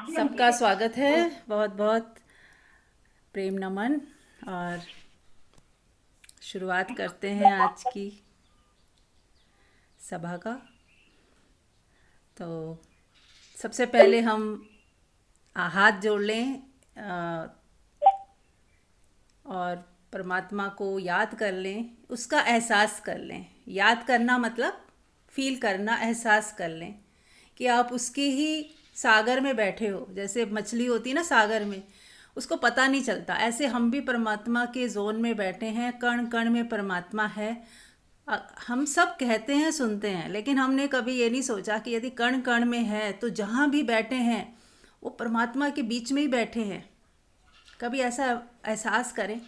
सबका स्वागत है। बहुत बहुत प्रेम नमन। और शुरुआत करते हैं आज की सभा का। तो सबसे पहले हम हाथ जोड़ लें और परमात्मा को याद कर लें, उसका एहसास कर लें। याद करना मतलब फील करना, एहसास कर लें कि आप उसके ही सागर में बैठे हो। जैसे मछली होती है ना सागर में, उसको पता नहीं चलता, ऐसे हम भी परमात्मा के जोन में बैठे हैं। कण कण में परमात्मा है। हम सब कहते हैं, सुनते हैं, लेकिन हमने कभी ये नहीं सोचा कि यदि कण कण में है तो जहाँ भी बैठे हैं वो परमात्मा के बीच में ही बैठे हैं। कभी ऐसा एहसास करें,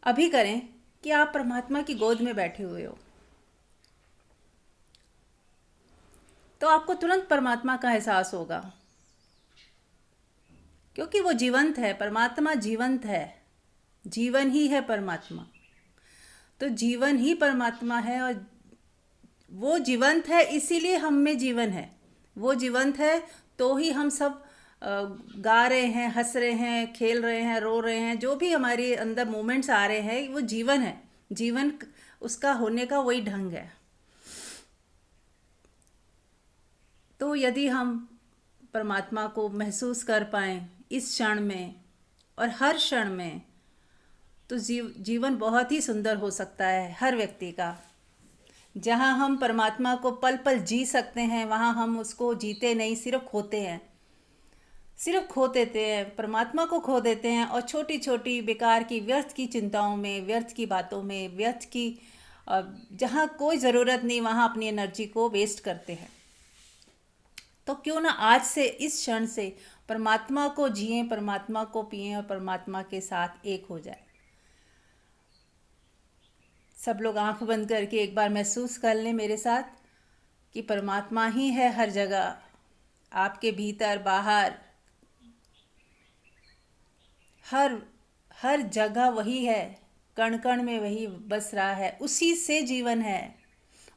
अभी करें कि आप परमात्मा की गोद में बैठे हुए हो, तो आपको तुरंत परमात्मा का एहसास होगा, क्योंकि वो जीवंत है। परमात्मा जीवंत है, जीवन ही है परमात्मा। तो जीवन ही परमात्मा है और वो जीवंत है, इसीलिए हम में जीवन है। वो जीवंत है तो ही हम सब गा रहे हैं, हंस रहे हैं, खेल रहे हैं, रो रहे हैं। जो भी हमारे अंदर मोमेंट्स आ रहे हैं, वो जीवन है। जीवन उसका होने का वही ढंग है। तो यदि हम परमात्मा को महसूस कर पाएँ इस क्षण में और हर क्षण में, तो जीवन बहुत ही सुंदर हो सकता है हर व्यक्ति का। जहाँ हम परमात्मा को पल पल जी सकते हैं, वहाँ हम उसको जीते नहीं, सिर्फ खोते हैं। सिर्फ खो देते हैं, परमात्मा को खो देते हैं और छोटी छोटी बेकार की व्यर्थ की चिंताओं में, व्यर्थ की बातों में, व्यर्थ की जहाँ कोई ज़रूरत नहीं वहाँ अपनी एनर्जी को वेस्ट करते हैं। तो क्यों ना आज से, इस क्षण से परमात्मा को जिए, परमात्मा को पिए और परमात्मा के साथ एक हो जाए। सब लोग आंख बंद करके एक बार महसूस कर लें मेरे साथ कि परमात्मा ही है हर जगह, आपके भीतर बाहर, हर हर जगह वही है। कण कण में वही बस रहा है, उसी से जीवन है,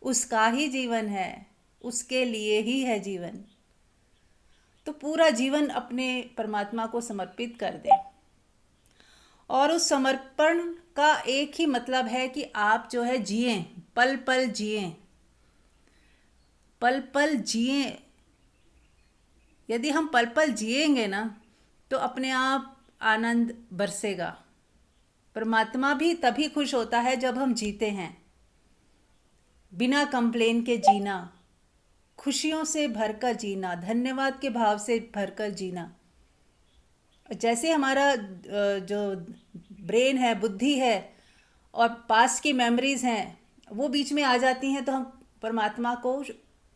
उसका ही जीवन है, उसके लिए ही है जीवन। तो पूरा जीवन अपने परमात्मा को समर्पित कर दें। और उस समर्पण का एक ही मतलब है कि आप जो है जिए, पल पल जिए, पल पल जिए। यदि हम पल पल जिएंगे ना, तो अपने आप आनंद बरसेगा। परमात्मा भी तभी खुश होता है जब हम जीते हैं, बिना कंप्लेन के जीना, खुशियों से भरकर जीना, धन्यवाद के भाव से भरकर जीना। जैसे हमारा जो ब्रेन है, बुद्धि है और पास्ट की मेमोरीज हैं, वो बीच में आ जाती हैं, तो हम परमात्मा को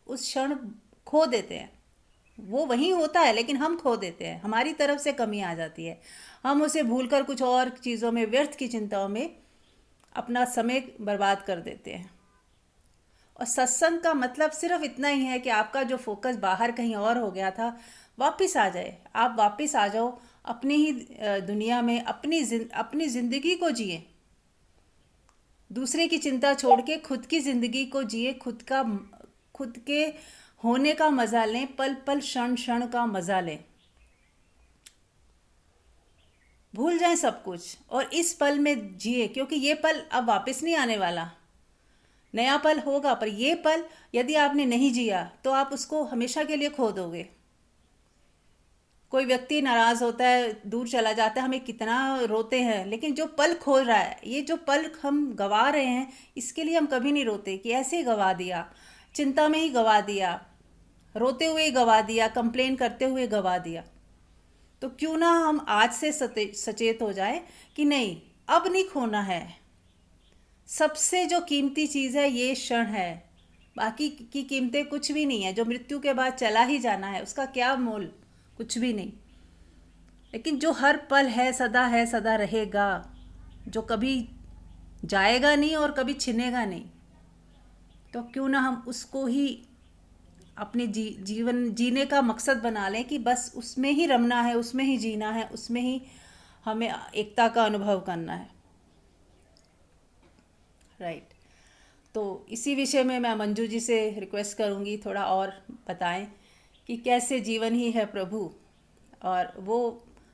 उस क्षण खो देते हैं। वो वहीं होता है लेकिन हम खो देते हैं, हमारी तरफ से कमी आ जाती है। हम उसे भूलकर कुछ और चीज़ों में, व्यर्थ की चिंताओं में अपना समय बर्बाद कर देते हैं। और सत्संग का मतलब सिर्फ इतना ही है कि आपका जो फोकस बाहर कहीं और हो गया था, वापस आ जाए। आप वापस आ जाओ अपनी ही दुनिया में, अपनी ज़िंदगी को जिए। दूसरे की चिंता छोड़ के खुद की ज़िंदगी को जिए, खुद के होने का मज़ा लें, पल पल क्षण क्षण का मज़ा लें। भूल जाएं सब कुछ और इस पल में जिए, क्योंकि ये पल अब वापस नहीं आने वाला। नया पल होगा, पर ये पल यदि आपने नहीं जिया तो आप उसको हमेशा के लिए खो दोगे। कोई व्यक्ति नाराज़ होता है, दूर चला जाता है, हमें कितना रोते हैं, लेकिन जो पल खो रहा है, ये जो पल हम गवा रहे हैं, इसके लिए हम कभी नहीं रोते कि ऐसे ही गवा दिया, चिंता में ही गवा दिया, रोते हुए गवा दिया, कंप्लेन करते हुए गवा दिया। तो क्यों ना हम आज से सचेत हो जाए कि नहीं, अब नहीं खोना है। सबसे जो कीमती चीज़ है ये क्षण है, बाकी की कीमतें कुछ भी नहीं है। जो मृत्यु के बाद चला ही जाना है, उसका क्या मोल, कुछ भी नहीं। लेकिन जो हर पल है, सदा रहेगा, जो कभी जाएगा नहीं और कभी छिनेगा नहीं, तो क्यों ना हम उसको ही अपने जीवन जीने का मकसद बना लें कि बस उसमें ही रमना है, उसमें ही जीना है, उसमें ही हमें एकता का अनुभव करना है। राइट। तो इसी विषय में मैं मंजू जी से रिक्वेस्ट करूंगी, थोड़ा और बताएं कि कैसे जीवन ही है प्रभु, और वो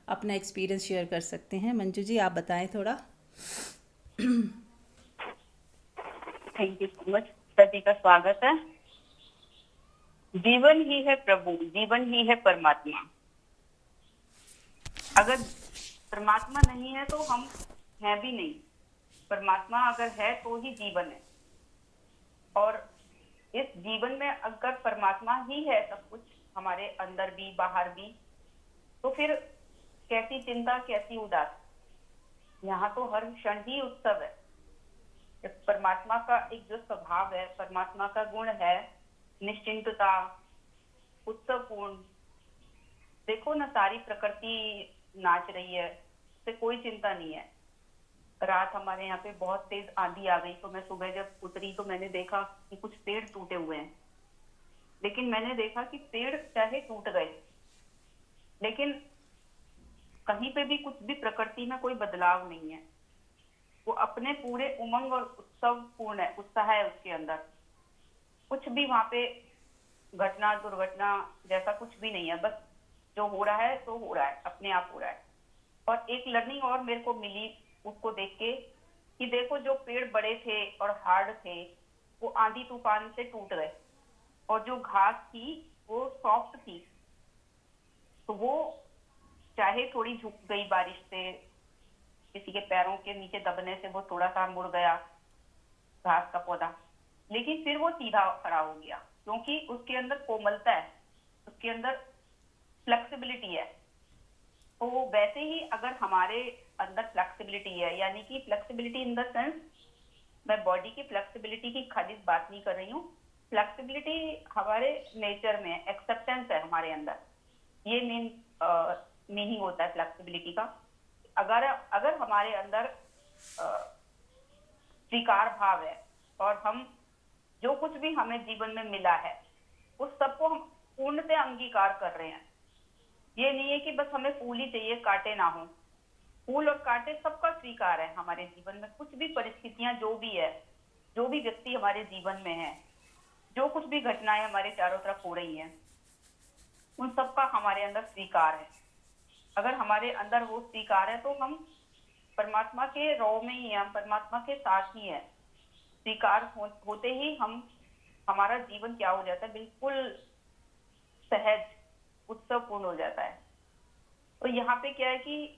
अपना एक्सपीरियंस शेयर कर सकते हैं। मंजू जी, आप बताएं थोड़ा। Thank you so much. सभी का स्वागत है। जीवन ही है प्रभु, जीवन ही है परमात्मा। अगर परमात्मा नहीं है तो हम हैं भी नहीं। परमात्मा अगर है तो ही जीवन है। और इस जीवन में अगर परमात्मा ही है सब कुछ, हमारे अंदर भी बाहर भी, तो फिर कैसी चिंता, कैसी उदास। यहाँ तो हर क्षण ही उत्सव है। परमात्मा का एक जो स्वभाव है, परमात्मा का गुण है निश्चिंतता, उत्सवपूर्ण। देखो ना, सारी प्रकृति नाच रही है, उससे कोई चिंता नहीं है। रात हमारे यहाँ पे बहुत तेज आंधी आ गई, तो मैं सुबह जब उतरी तो मैंने देखा कि कुछ पेड़ टूटे हुए हैं। लेकिन मैंने देखा कि पेड़ चाहे टूट गए, लेकिन कहीं पे भी कुछ भी प्रकृति में कोई बदलाव नहीं है। वो अपने पूरे उमंग और उत्सव पूर्ण है, उत्साह है उसके अंदर। कुछ भी वहां पे घटना दुर्घटना जैसा कुछ भी नहीं है। बस जो हो रहा है तो हो रहा है, अपने आप हो रहा है। और एक लर्निंग और मेरे को मिली उसको देख के कि देखो, जो पेड़ बड़े थे और हार्ड थे वो आंधी तूफान से टूट गए, और जो घास थी वो सॉफ्ट थी। तो वो चाहे थोड़ी झुक गई बारिश से, किसी के पैरों के नीचे दबने से वो थोड़ा सा मुड़ गया घास का पौधा, लेकिन फिर वो सीधा खड़ा हो गया, क्योंकि उसके अंदर कोमलता है, उसके अंदर फ्लेक्सिबिलिटी है। तो वैसे ही अगर हमारे अंदर फ्लेक्सिबिलिटी है, यानी कि फ्लेक्सिबिलिटी इन द सेंस, मैं बॉडी की फ्लेक्सिबिलिटी की खाली बात नहीं कर रही हूँ। फ्लेक्सिबिलिटी हमारे नेचर में एक्सेप्टेंस है हमारे अंदर। ये मेन मीनिंग होता है फ्लेक्सिबिलिटी का। अगर अगर हमारे अंदर स्वीकार भाव है, और हम जो कुछ भी हमें जीवन में मिला है उस सबको हम पूर्णतः अंगीकार कर रहे हैं। ये नहीं है कि बस हमें फूल ही चाहिए, कांटे ना हो। फूल और कांटे सबका स्वीकार है हमारे जीवन में। कुछ भी परिस्थितियां जो भी है, जो भी व्यक्ति हमारे जीवन में है, जो कुछ भी घटनाएं हमारे चारों तरफ हो रही हैं, उन सबका हमारे अंदर स्वीकार है। अगर हमारे अंदर वो स्वीकार है तो हम परमात्मा के रौ में ही हैं, हम परमात्मा के साथ ही हैं। स्वीकार होते ही हम, हमारा जीवन क्या हो जाता है, बिल्कुल सहज उत्सवपूर्ण हो जाता है। तो यहाँ पे क्या है कि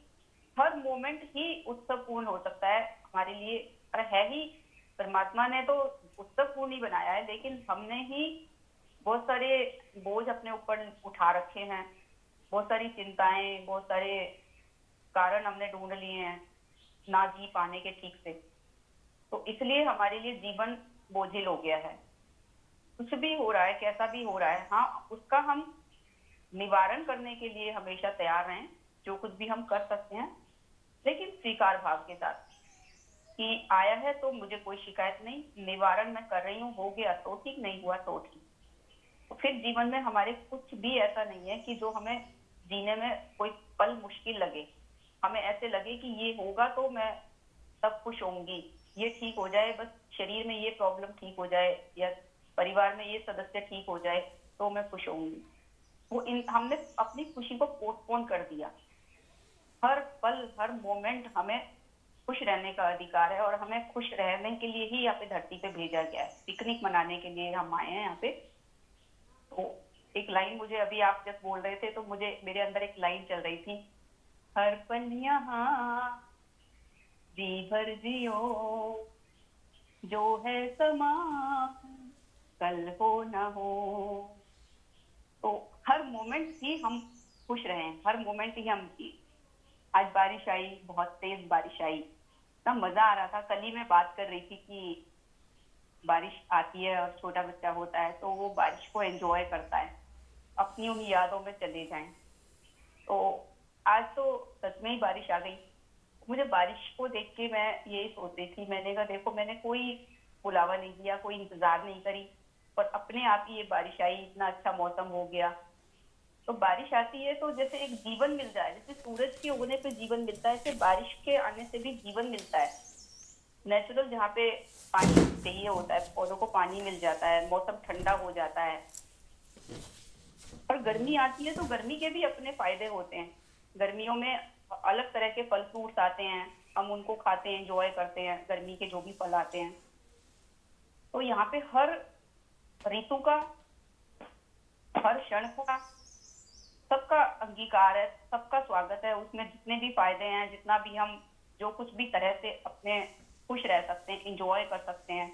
हर मोमेंट ही उत्सवपूर्ण हो सकता है हमारे लिए। और है ही, परमात्मा ने तो उत्सवपूर्ण ही बनाया है, लेकिन हमने ही बहुत सारे बोझ अपने ऊपर उठा रखे हैं, बहुत सारी चिंताएं, बहुत सारे कारण हमने ढूंढ लिए हैं ना जी पाने के ठीक से। तो इसलिए हमारे लिए जीवन बोझिल हो गया है। कुछ भी हो रहा है, कैसा भी हो रहा है, हाँ, उसका हम निवारण करने के लिए हमेशा तैयार रहें। जो कुछ भी हम कर सकते हैं, लेकिन स्वीकार भाव के साथ कि आया है तो मुझे कोई शिकायत नहीं, निवारण मैं कर रही हूँ, हो गया तो ठीक, नहीं हुआ तो ठीक। तो फिर जीवन में हमारे कुछ भी ऐसा नहीं है कि जो हमें जीने में कोई पल मुश्किल लगे। हमें ऐसे लगे कि ये होगा तो मैं तब खुश होंगी, ये ठीक हो जाए, बस शरीर में ये प्रॉब्लम ठीक हो जाए, या परिवार में ये सदस्य ठीक हो जाए तो मैं खुश होंगी। वो हमने अपनी खुशी को पोस्टपोन कर दिया। हर पल हर मोमेंट हमें खुश रहने का अधिकार है, और हमें खुश रहने के लिए ही यहाँ पे धरती पे भेजा गया है। पिकनिक मनाने के लिए हम आए हैं यहाँ पे। तो एक लाइन मुझे अभी आप जब बोल रहे थे तो मुझे मेरे अंदर एक लाइन चल रही थी, हर पल यहाँ जी भर जियो, जो है समा कल हो न हो। तो हर मोमेंट ही हम खुश रहें, हर मोमेंट ही हम। आज बारिश आई, बहुत तेज बारिश आई, इतना मजा आ रहा था। कल ही मैं बात कर रही थी कि बारिश आती है और छोटा बच्चा होता है तो वो बारिश को एंजॉय करता है, अपनी उन यादों में चले जाएं। तो आज तो सच में ही बारिश आ गई। मुझे बारिश को देख के मैं यही सोच रही थी, मैंने कहा देखो, मैंने कोई बुलावा नहीं दिया, कोई इंतजार नहीं करी, और अपने आप ही ये बारिश आई, इतना अच्छा मौसम हो गया। तो बारिश आती है तो जैसे एक जीवन मिल जाए, जैसे सूरज के उगने पे जीवन मिलता है, ऐसे बारिश के आने से भी जीवन मिलता है। नेचुरल जहाँ पे पानी चाहिए होता है, पौधों को पानी मिल जाता है, मौसम ठंडा हो जाता है। और गर्मी आती है तो गर्मी के भी अपने फायदे होते हैं। गर्मियों में अलग तरह के फल फ्रूट्स आते हैं, हम उनको खाते हैं, एंजॉय करते हैं, गर्मी के जो भी फल आते हैं। तो यहाँ पे हर ऋतु का, हर क्षण का सबका अंगीकार है, सबका स्वागत है। उसमें जितने भी फायदे हैं, जितना भी हम जो कुछ भी तरह से अपने खुश रह सकते हैं, इंजॉय कर सकते हैं,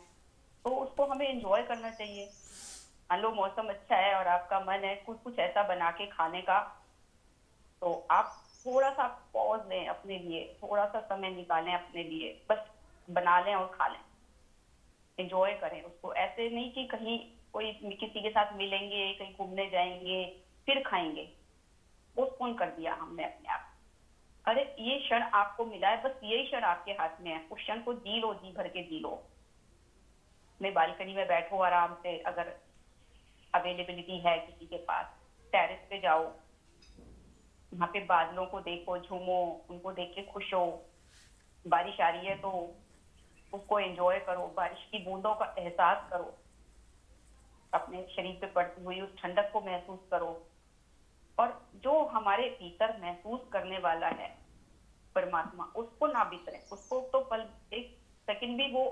तो उसको हमें इंजॉय करना चाहिए। मान लो मौसम अच्छा है और आपका मन है कुछ कुछ ऐसा बना के खाने का, तो आप थोड़ा सा पॉज लें अपने लिए, थोड़ा सा समय निकालें अपने लिए, बस बना लें और खा लें, एंजॉय करें उसको। ऐसे नहीं कि कहीं कोई किसी के साथ मिलेंगे, कहीं घूमने जाएंगे फिर खाएंगे, पोस्टपोन कर दिया हमने अपने आप। अरे ये क्षण आपको मिला है, बस यही क्षण आपके हाथ में है, उस क्षण को जी लो, जी भर के जी लो। अपने बालकनी में बैठो आराम से, अगर अवेलेबिलिटी है किसी के पास, टेरेस पे जाओ, वहां पे बादलों को देखो, झूमो, उनको देख के खुश हो। बारिश आ रही है तो उसको एंजॉय करो, बारिश की बूंदों का एहसास करो, अपने शरीर पे पड़ती हुई उस ठंडक को महसूस करो। और जो हमारे भीतर महसूस करने वाला है परमात्मा, उसको ना बिसरें। उसको तो पल एक सेकंड भी वो,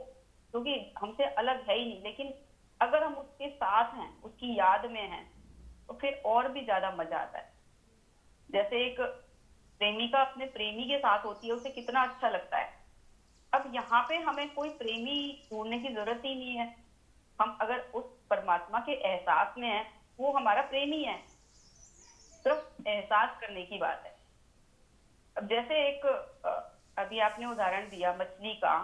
क्योंकि हमसे अलग है ही नहीं, लेकिन अगर हम उसके साथ हैं, उसकी याद में हैं, तो फिर और भी ज्यादा मजा आता है। जैसे एक प्रेमिका अपने प्रेमी के साथ होती है, उसे कितना अच्छा लगता है। अब यहाँ पे हमें कोई प्रेमी ढूंढने की जरूरत ही नहीं है। हम अगर उस परमात्मा के एहसास में हैं, वो हमारा प्रेमी है, सिर्फ एहसास करने की बात है। अब जैसे एक अभी आपने उदाहरण दिया मछली का,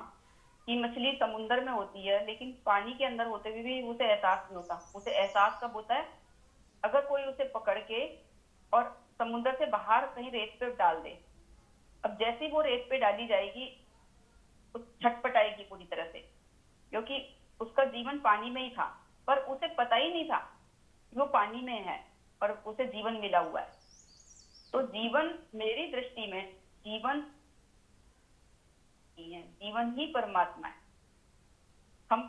कि मछली समुंदर में होती है लेकिन पानी के अंदर होते हुए भी उसे एहसास नहीं होता। उसे एहसास कब होता है? अगर कोई उसे पकड़ के और समुंदर से बाहर कहीं रेत पे डाल दे। अब जैसे ही वो रेत पे डाली जाएगी, तो छटपटाएगी पूरी तरह से, क्योंकि उसका जीवन पानी में ही था, पर उसे पता ही नहीं था कि वो पानी में है और उसे जीवन मिला हुआ है। तो जीवन, मेरी दृष्टि में जीवन ही है, जीवन ही परमात्मा है। हम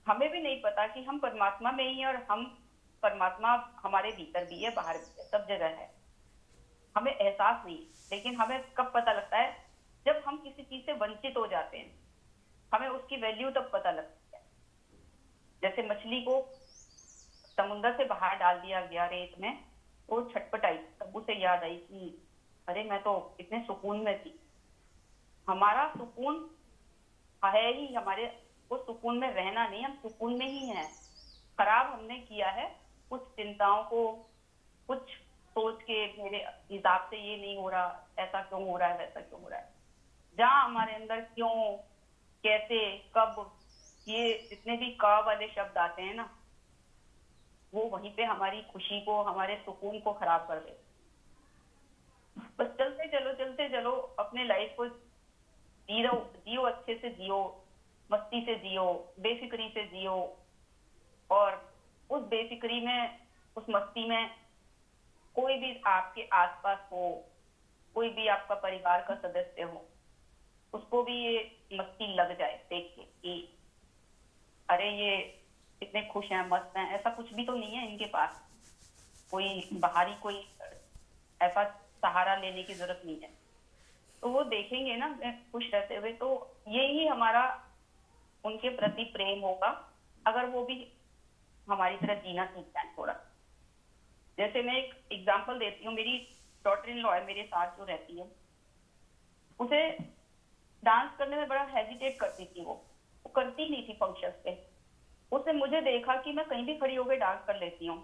हमें भी नहीं पता कि हम परमात्मा में ही हैं, और हम परमात्मा हमारे भीतर भी है, बाहर भी है, सब जगह है। हमें एहसास नहीं, लेकिन हमें कब पता लगता है? जब हम किसी चीज से वंचित हो जाते हैं, हमें उसकी वैल्यू तब पता लगती है। जैसे मछली को समुंदर से बाहर डाल दिया गया रेत में, वो छटपटाई, तब उसे याद आई कि अरे मैं तो इतने सुकून में थी। हमारा सुकून है ही हमारे, वो सुकून में रहना नहीं, हम सुकून में ही हैं। खराब हमने किया है कुछ चिंताओं को, कुछ सोच के मेरे हिसाब से ये नहीं हो रहा, ऐसा क्यों हो रहा है, वैसा क्यों हो रहा है। जहां हमारे अंदर क्यों, कैसे, कब, ये जितने भी क वाले शब्द आते हैं ना, वो वहीं पे हमारी खुशी को, हमारे सुकून को खराब कर देते। बस चलते चलो अपने लाइफ को जियो, जियो, अच्छे से जियो, मस्ती से जियो, बेफिक्री से जियो। और उस बेफिक्री में, उस मस्ती में कोई भी आपके आसपास हो, कोई भी आपका परिवार का सदस्य हो, उसको भी ये मस्ती लग जाए देख के कि अरे ये इतने खुश हैं, मस्त हैं। ऐसा कुछ भी तो नहीं है इनके पास, कोई बाहरी कोई ऐसा सहारा लेने की जरूरत नहीं है। तो वो देखेंगे ना खुश रहते हुए, तो यही हमारा उनके प्रति प्रेम होगा, अगर वो भी हमारी तरह जीना सीख जाए थोड़ा। जैसे मैं एक एग्जांपल देती हूँ, मेरी डॉटर इन लॉ है मेरे साथ जो रहती है, उसे डांस करने में बड़ा हेजिटेट करती थी। वो करती नहीं थी फंक्शंस पे। उसने मुझे देखा कि मैं कहीं भी खड़ी होकर डांस कर लेती हूँ,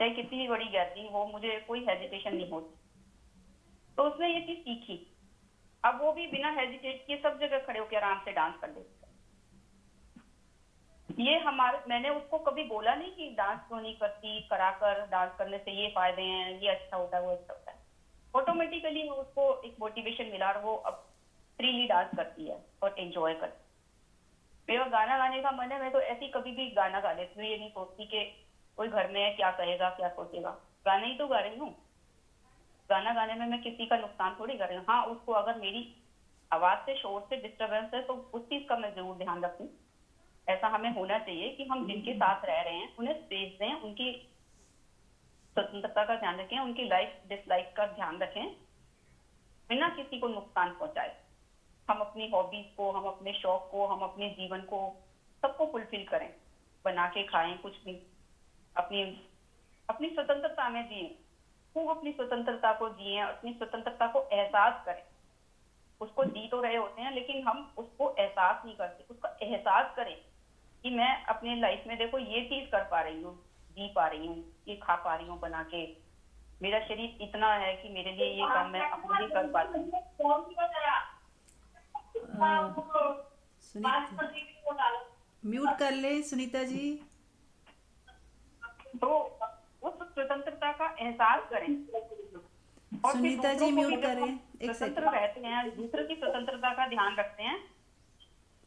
चाहे कितनी भी बड़ी गैदरिंग हो, मुझे कोई हेजिटेशन नहीं होती। तो उसने ये चीज सीखी। अब वो भी बिना हेजिटेट किए सब जगह खड़े होकर आराम से डांस कर लेती है। ये हमारे, मैंने उसको कभी बोला नहीं कि डांस क्यों नहीं करती, करा कर, डांस करने से ये फायदे हैं, ये अच्छा होता है, वो अच्छा होता है। ऑटोमेटिकली उसको एक मोटिवेशन मिला और वो अब फ्रीली डांस करती है और एंजॉय करती है। मेरा गाना गाने का मन है, मैं तो ऐसी कभी भी गाना गा लेती हूँ, ये नहीं सोचती कि कोई घर में है क्या कहेगा, क्या सोचेगा। गाना ही तो गा रही हूँ। गाना गाने में मैं किसी का नुकसान थोड़ी कर रही हूँ। हाँ, उसको अगर मेरी आवाज से, शोर से डिस्टरबेंस है तो उस चीज का मैं जरूर ध्यान रखूं। ऐसा हमें होना चाहिए कि हम जिनके साथ रह रहे हैं उन्हें स्पेस दें, उनकी स्वतंत्रता का ध्यान रखें, उनकी लाइक डिसलाइक का ध्यान रखें, बिना किसी को नुकसान पहुंचाए। हम अपनी हॉबीज को, हम अपने शौक को, हम अपने जीवन को सबको फुलफिल करें, बना के खाएं कुछ भी, अपनी अपनी स्वतंत्रता में जिए, खूब अपनी स्वतंत्रता को जिए, अपनी स्वतंत्रता को एहसास करें। उसको जी तो रहे होते हैं लेकिन हम उसको एहसास नहीं करते। उसका एहसास करें कि मैं अपने लाइफ में देखो ये चीज कर पा रही हूँ, जी पा रही हूँ, ये खा पा रही हूँ बना के, मेरा शरीर इतना है कि मेरे लिए ये काम मैं अपने ही कर पाती हूँ। अ, सुनीता, म्यूट कर ले सुनीता जी। तो उस स्वतंत्रता का एहसास करें और फिर सुनीता दूसरों जी को भी, म्यूट जब करें, हम एक स्वतंत्र सेकंड। रहते हैं, दूसरों की स्वतंत्रता का ध्यान रखते हैं।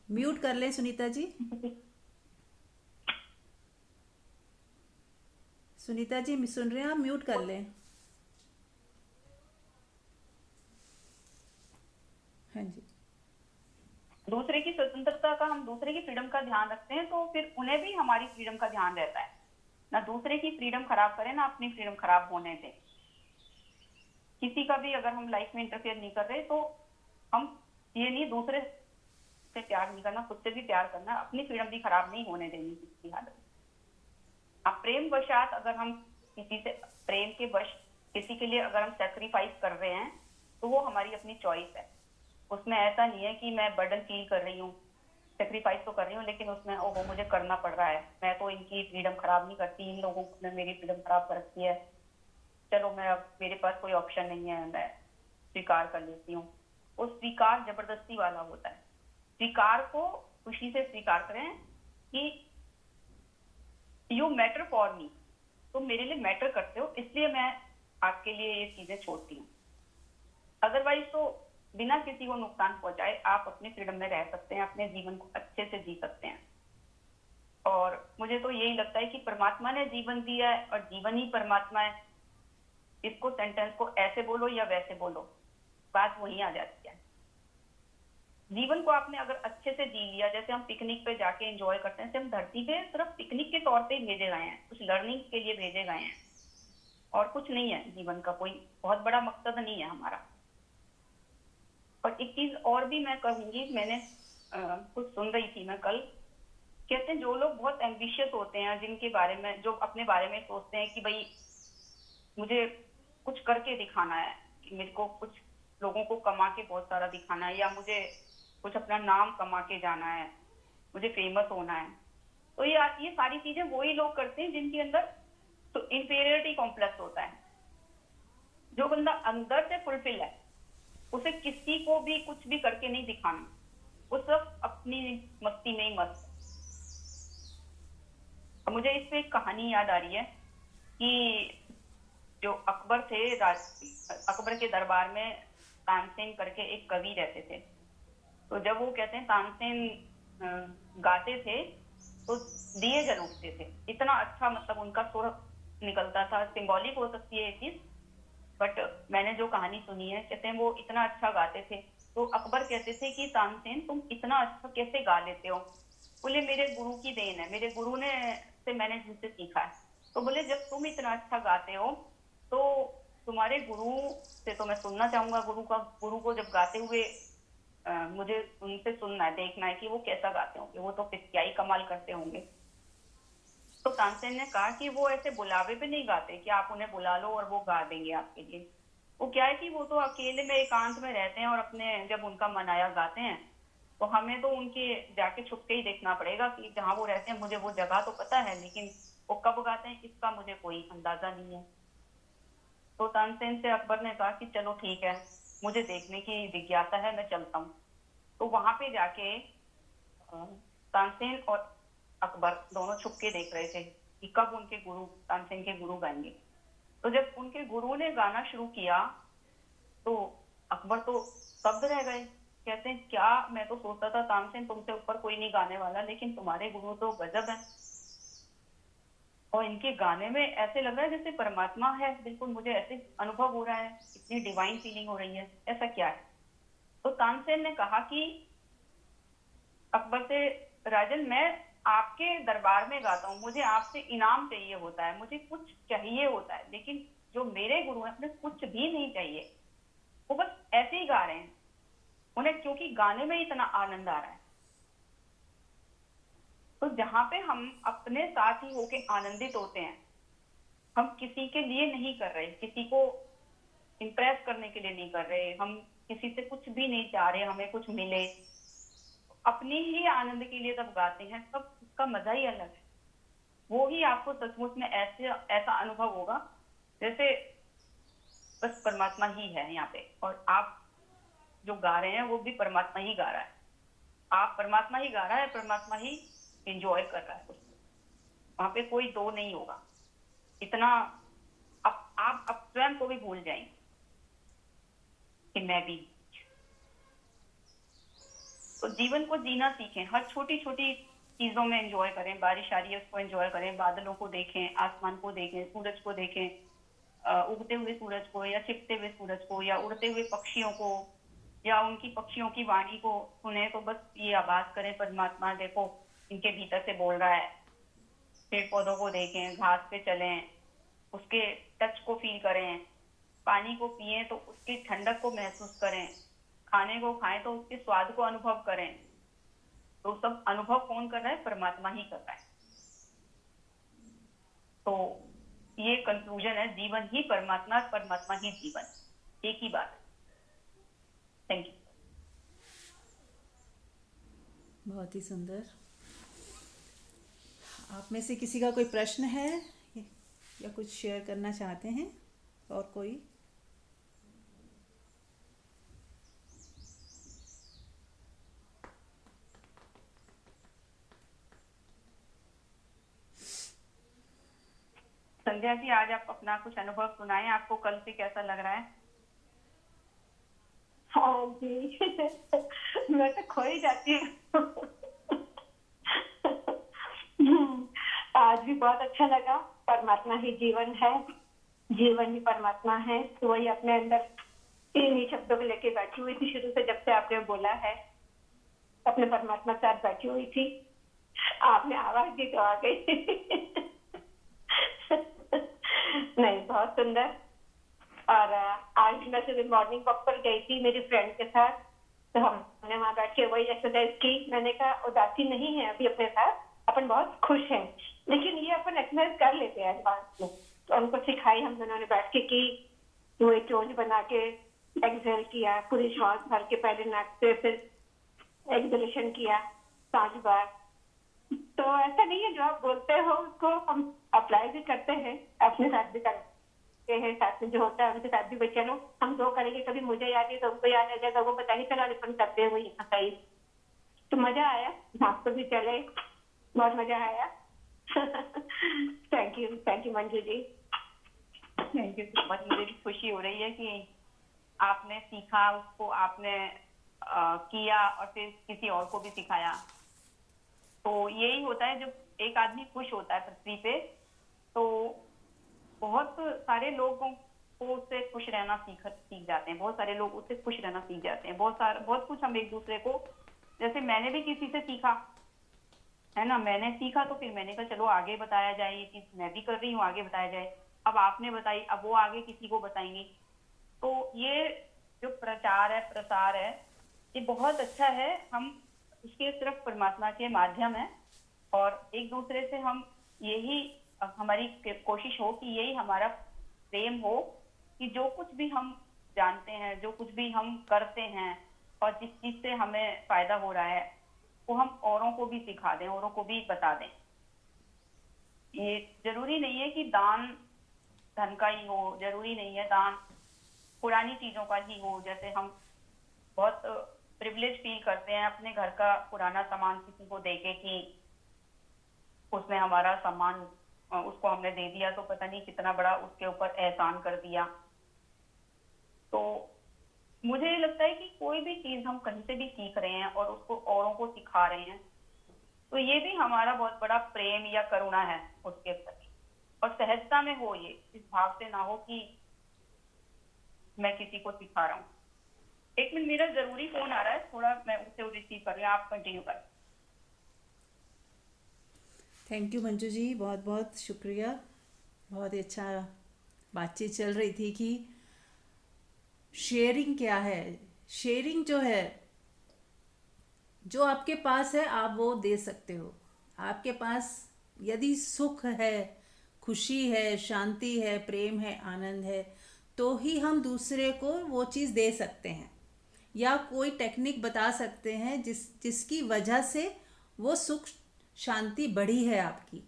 म्यूट कर ले सुनीता जी। सुनीता जी सुन रहे हैं आप? म्यूट कर लें। हाँ जी। दूसरे की स्वतंत्रता का, हम दूसरे की फ्रीडम का ध्यान रखते हैं तो फिर उन्हें भी हमारी फ्रीडम का ध्यान रहता है। ना दूसरे की फ्रीडम खराब करें, ना अपनी फ्रीडम खराब होने दें। किसी का भी अगर हम लाइफ में इंटरफेयर नहीं कर रहे तो हम, ये नहीं दूसरे से प्यार नहीं करना, खुद से भी प्यार करना, अपनी फ्रीडम भी खराब नहीं होने देनी किसी की हालत में। अब प्रेम वशात अगर हम किसी से, प्रेम के वश किसी के लिए अगर हम सेक्रीफाइस कर रहे हैं तो वो हमारी अपनी चॉइस है। उसमें ऐसा नहीं है कि मैं बर्डन फील कर रही हूँ, सेक्रीफाइस तो कर रही हूँ लेकिन उसमें ओहो मुझे करना पड़ रहा है, मैं तो इनकी फ्रीडम खराब नहीं करती, इन लोगों ने मेरी फ्रीडम खराब कर रखी है, चलो मैं, अब मेरे पास कोई ऑप्शन नहीं है, मैं स्वीकार कर लेती हूँ। वो स्वीकार जबरदस्ती वाला होता है। स्वीकार को खुशी से स्वीकार करें कि यू मैटर फॉर मी, तुम मेरे लिए मैटर करते हो, इसलिए मैं आपके लिए ये चीजें छोड़ती हूँ। अदरवाइज तो बिना किसी को नुकसान पहुंचाए आप अपनी फ्रीडम में रह सकते हैं, अपने जीवन को अच्छे से जी सकते हैं। और मुझे तो यही लगता है कि परमात्मा ने जीवन दिया है और जीवन ही परमात्मा है। इसको, सेंटेंस को ऐसे बोलो या वैसे बोलो, बात वही आ जाती है। जीवन को आपने अगर अच्छे से जी लिया, जैसे हम पिकनिक पे जाके एंजॉय करते हैं, हम धरती पे सिर्फ पिकनिक के तौर पे ही भेजे गए हैं, कुछ लर्निंग के लिए भेजे गए हैं, और कुछ नहीं है। जीवन का कोई बहुत बड़ा मकसद नहीं है हमारा। और एक चीज और भी मैं कहूंगी, मैंने कुछ सुन रही थी मैं कल, कहते हैं जो लोग बहुत एम्बिशियस होते हैं, जिनके बारे में, जो अपने बारे में सोचते हैं कि भाई मुझे कुछ करके दिखाना है, कि मेरे को कुछ लोगों को कमा के बहुत सारा दिखाना है, या मुझे कुछ अपना नाम कमा के जाना है, मुझे फेमस होना है, तो ये सारी चीजें वही लोग करते हैं जिनके अंदर तो इंफीरियरिटी कॉम्प्लेक्स होता है। जो बंदा अंदर से फुलफिल है, उसे किसी को भी कुछ भी करके नहीं दिखाना, वो सिर्फ अपनी मस्ती में ही मस्त है। अब मुझे इस पे एक कहानी याद आ रही है कि जो अकबर थे, अकबर के दरबार में तानसेन करके एक कवि रहते थे। तो जब वो, कहते हैं, तानसेन गाते थे तो दिए जल उठते थे, इतना अच्छा, मतलब उनका सुर निकलता था। सिंबॉलिक हो सकती है ये चीज, बट मैंने जो कहानी सुनी है, कहते हैं वो इतना अच्छा गाते थे। तो अकबर कहते थे कि तानसेन तुम इतना अच्छा कैसे गा लेते हो? बोले मेरे गुरु की देन है, मेरे गुरु ने से मैंने जिनसे सीखा है। तो बोले जब तुम इतना अच्छा गाते हो तो तुम्हारे गुरु से तो मैं सुनना चाहूंगा, गुरु को जब गाते हुए मुझे उनसे सुनना है, देखना है कि वो कैसा गाते होंगे, वो तो फिर क्या ही कमाल करते होंगे। तो तानसेन ने कहा कि वो ऐसे बुलावे पे नहीं गाते कि आप उन्हें बुला लो और वो गा देंगे आपके लिए। वो क्या है कि वो तो अकेले में एकांत में रहते हैं और अपने जब उनका मन आया गाते हैं। तो हमें तो उनके जाके छुप के ही देखना पड़ेगा कि जहाँ वो रहते हैं, मुझे वो जगह तो पता है लेकिन वो कब गाते हैं इसका मुझे कोई अंदाजा नहीं है। तो तानसेन से अकबर ने कहा कि चलो ठीक है, मुझे देखने की जिज्ञासा है, मैं चलता हूँ। तो वहां पे जाके तानसेन और अकबर दोनों छुप के देख रहे थे कि कब उनके गुरु, तानसेन के गुरु गाएंगे। तो जब उनके गुरु ने गाना शुरू किया तो अकबर तो स्तब्ध रह गए। कहते हैं क्या, मैं तो सोचता था तानसेन तुमसे ऊपर कोई नहीं गाने वाला, लेकिन तुम्हारे गुरु तो गजब है। और इनके गाने में ऐसे लग रहा है जैसे परमात्मा है, बिल्कुल मुझे ऐसे अनुभव हो रहा है, इतनी डिवाइन फीलिंग हो रही है, ऐसा क्या है? तो तानसेन ने कहा कि अकबर से, राजन मैं आपके दरबार में गाता हूँ, मुझे आपसे इनाम चाहिए होता है, मुझे कुछ चाहिए होता है, लेकिन जो मेरे गुरु हैं उन्हें कुछ भी नहीं चाहिए, वो बस ऐसे ही गा रहे हैं, उन्हें क्योंकि गाने में इतना आनंद आ रहा है। तो जहां पे हम अपने साथ ही होके आनंदित होते हैं, हम किसी के लिए नहीं कर रहे, किसी को इम्प्रेस करने के लिए नहीं कर रहे, हम किसी से कुछ भी नहीं चाह रहे हमें कुछ मिले, अपने ही आनंद के लिए तब गाते हैं, तब उसका मजा ही अलग है। वो ही आपको सचमुच में ऐसे ऐसा अनुभव होगा जैसे बस परमात्मा ही है यहाँ पे, और आप जो गा रहे हैं वो भी परमात्मा ही गा रहा है, आप परमात्मा ही गा रहा है, परमात्मा ही एंजॉय कर रहा है उसको, वहां पे कोई दो नहीं होगा इतना। आप स्वयं को भी भूल जाएंगे कि मैं भी। तो जीवन को जीना सीखें, हर छोटी छोटी चीजों में एंजॉय करें, बारिश आ रही है उसको एंजॉय करें, बादलों को देखें, आसमान को देखें, सूरज को देखें, उगते हुए सूरज को या छिपते हुए सूरज को या उड़ते हुए पक्षियों को या उनकी पक्षियों की वाणी को सुने, तो बस ये आभास करें परमात्मा देखो इनके भीतर से बोल रहा है। पेड़ पौधों को देखें, घास पे चलें, उसके टच को फील करें, पानी को पिएं तो उसकी ठंडक को महसूस करें, खाने को खाएं तो उसके स्वाद को अनुभव करें। तो सब अनुभव कौन कर रहा है? परमात्मा ही कर रहा है। तो ये कंक्लूजन है, जीवन ही परमात्मा, परमात्मा ही जीवन, एक ही बात है। Thank you. बहुत ही सुंदर। आप में से किसी का कोई प्रश्न है या कुछ शेयर करना चाहते हैं? और कोई? संध्या जी, आज आप अपना कुछ अनुभव सुनाएं, आपको कल से कैसा लग रहा है? हाँ जी। मैं तो खो ही जाती हूँ। आज भी बहुत अच्छा लगा। परमात्मा ही जीवन है, जीवन ही परमात्मा है। तो वही अपने अंदर तीन ही शब्दों को लेके बैठी हुई थी शुरू से, जब से आपने बोला है अपने परमात्मा के साथ बैठी हुई थी। आपने आवाज दी तो आ गई। नहीं, बहुत सुंदर। और आज मैं सुबह मॉर्निंग वॉक पर गई थी मेरी फ्रेंड के साथ, तो हमने वहां बैठ के वही एक्सरसाइज की। मैंने कहा उदासी नहीं है अभी अपने साथ, अपन बहुत खुश हैं, लेकिन ये अपन एक्सरसाइज कर लेते हैं एडवांस में। तो उनको सिखाई, हम दोनों ने बैठ के की। वो एक चोंच बना के एक्सहेल किया, पूरी श्वास भर के पहले नाक से, फिर एक्सहेलेशन किया 5 बार। तो ऐसा नहीं है जो आप बोलते हो उसको हम अप्लाई भी करते हैं, अपने साथ भी करते हैं, साथ में जो होता है उनके साथ भी। चलो हम दो करेंगे, कभी मुझे याद है तो उनको याद आ जाएगा, वो पता नहीं चला अपन करते हैं वही एक्सरसाइज। तो मजा आया, भाग भी चले, बहुत मजा आया। Thank you Manju ji. Thank you so much. मुझे भी खुशी हो रही है कि आपने सीखा, उसको आपने किया और फिर किसी और को भी सिखाया। तो यही होता है, जब एक आदमी खुश होता है पृथ्वी पे, तो बहुत सारे लोगों को उससे खुश रहना सीख जाते हैं, बहुत सारे लोग उससे खुश रहना सीख जाते हैं, बहुत कुछ हम एक दूसरे को, जैसे मैंने भी किसी से सीखा है ना, मैंने सीखा तो फिर मैंने कहा चलो आगे बताया जाए, ये चीज मैं भी कर रही हूँ, आगे बताया जाए। अब आपने बताई, अब वो आगे किसी को बताएंगे। तो ये जो प्रचार है, प्रसार है, ये बहुत अच्छा है। हम उसके सिर्फ परमात्मा के माध्यम है, और एक दूसरे से हम यही, हमारी कोशिश हो कि यही हमारा प्रेम हो कि जो कुछ भी हम जानते हैं, जो कुछ भी हम करते हैं और जिस चीज से हमें फायदा हो रहा है, वो हम औरों को भी सिखा दें, औरों को भी बता दें। ये जरूरी नहीं है कि दान धन का ही हो, जरूरी नहीं है दान पुरानी चीजों का ही हो। जैसे हम बहुत प्रिविलेज फील करते हैं अपने घर का पुराना सामान किसी को देके कि उसने हमारा सामान, उसको हमने दे दिया तो पता नहीं कितना बड़ा उसके ऊपर एहसान कर दिया। तो मुझे लगता है कि कोई भी चीज हम कहीं से भी सीख रहे हैं और उसको औरों को सिखा रहे हैं, तो ये भी हमारा बहुत बड़ा प्रेम या करुणा है उसके प्रति। और सहजता में हो, ये इस भाव से ना हो कि मैं किसी को सिखा रहा हूँ। एक मिनट, मेरा जरूरी फोन आ रहा है, थोड़ा मैं उसे रिसीव कर रही हूँ, आप कंटिन्यू करें। थैंक यू मंजू जी, बहुत बहुत शुक्रिया। बहुत ही अच्छा बातचीत चल रही थी कि शेयरिंग क्या है। शेयरिंग जो है, जो आपके पास है आप वो दे सकते हो। आपके पास यदि सुख है, खुशी है, शांति है, प्रेम है, आनंद है, तो ही हम दूसरे को वो चीज़ दे सकते हैं, या कोई टेक्निक बता सकते हैं जिसकी वजह से वो सुख शांति बढ़ी है आपकी।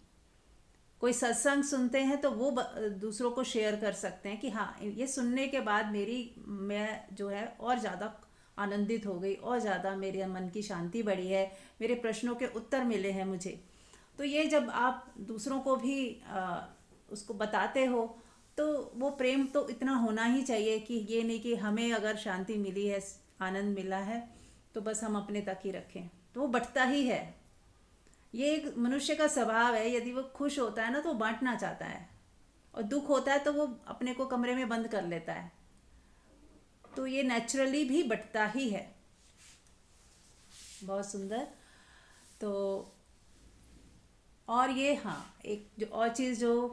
कोई सत्संग सुनते हैं तो वो दूसरों को शेयर कर सकते हैं कि हाँ, ये सुनने के बाद मैं जो है और ज़्यादा आनंदित हो गई, और ज़्यादा मेरे मन की शांति बढ़ी है, मेरे प्रश्नों के उत्तर मिले हैं मुझे। तो ये जब आप दूसरों को भी उसको बताते हो, तो वो प्रेम तो इतना होना ही चाहिए कि ये नहीं कि हमें अगर शांति मिली है, आनंद मिला है, तो बस हम अपने तक ही रखें, तो वो बढ़ता ही है। ये एक मनुष्य का स्वभाव है, यदि वो खुश होता है ना तो वो बांटना चाहता है, और दुख होता है तो वो अपने को कमरे में बंद कर लेता है। तो ये नेचुरली भी बढ़ता ही है। बहुत सुंदर। तो और ये, हाँ, एक जो और चीज़ जो